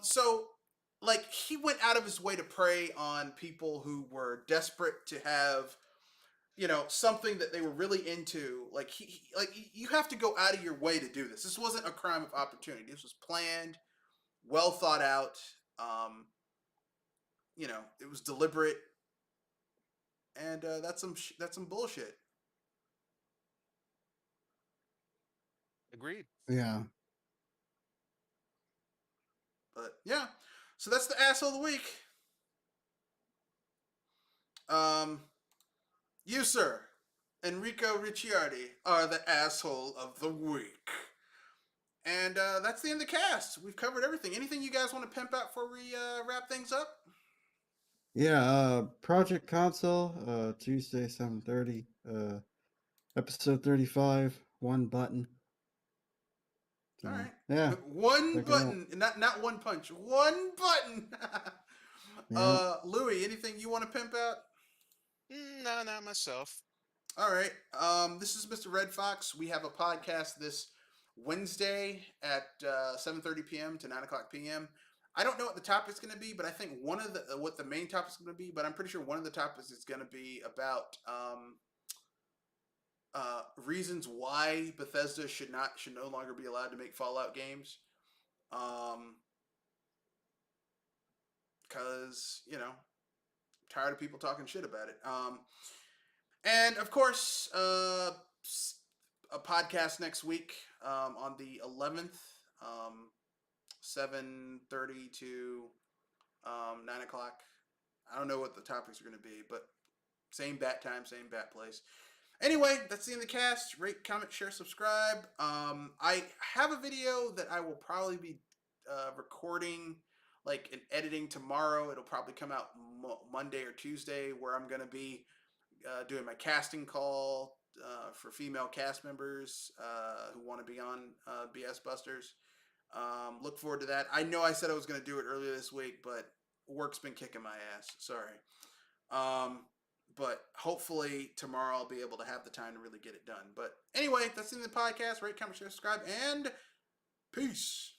So like he went out of his way to prey on people who were desperate to have, something that they were really into. Like you have to go out of your way to do this. This wasn't a crime of opportunity. This was planned, well thought out. It was deliberate, and that's some bullshit. Agreed. Yeah. But yeah, so that's the asshole of the week. Um, you, sir, Enrico Ricciardi, are the asshole of the week. And that's the end of the cast. We've covered everything. Anything you guys want to pimp out before we wrap things up? Yeah, Project Console, Tuesday, 7:30, episode 35, one button. So, All right. yeah. One check it out. button, not one punch. One button. Yeah. Louis, anything you want to pimp out? No, not myself. All right. This is Mr. Red Fox. We have a podcast this Wednesday at 7:30 p.m. to 9 o'clock p.m. I don't know what the topic's going to be, but I think one of the what the main topic's going to be. But I'm pretty sure one of the topics is going to be about reasons why Bethesda should no longer be allowed to make Fallout games. Because tired of people talking shit about it. And of course, a podcast next week on the 11th, 7:30 to 9 o'clock. I don't know what the topics are going to be, but same bat time, same bat place. Anyway, that's the end of the cast. Rate, comment, share, subscribe. I have a video that I will probably be recording, like, and editing tomorrow. It'll probably come out Monday or Tuesday, where I'm going to be doing my casting call for female cast members who want to be on BS Busters. Look forward to that. I know I said I was going to do it earlier this week, but work's been kicking my ass. Sorry. But hopefully tomorrow I'll be able to have the time to really get it done. But anyway, that's the end of the podcast. Rate, comment, share, subscribe, and peace.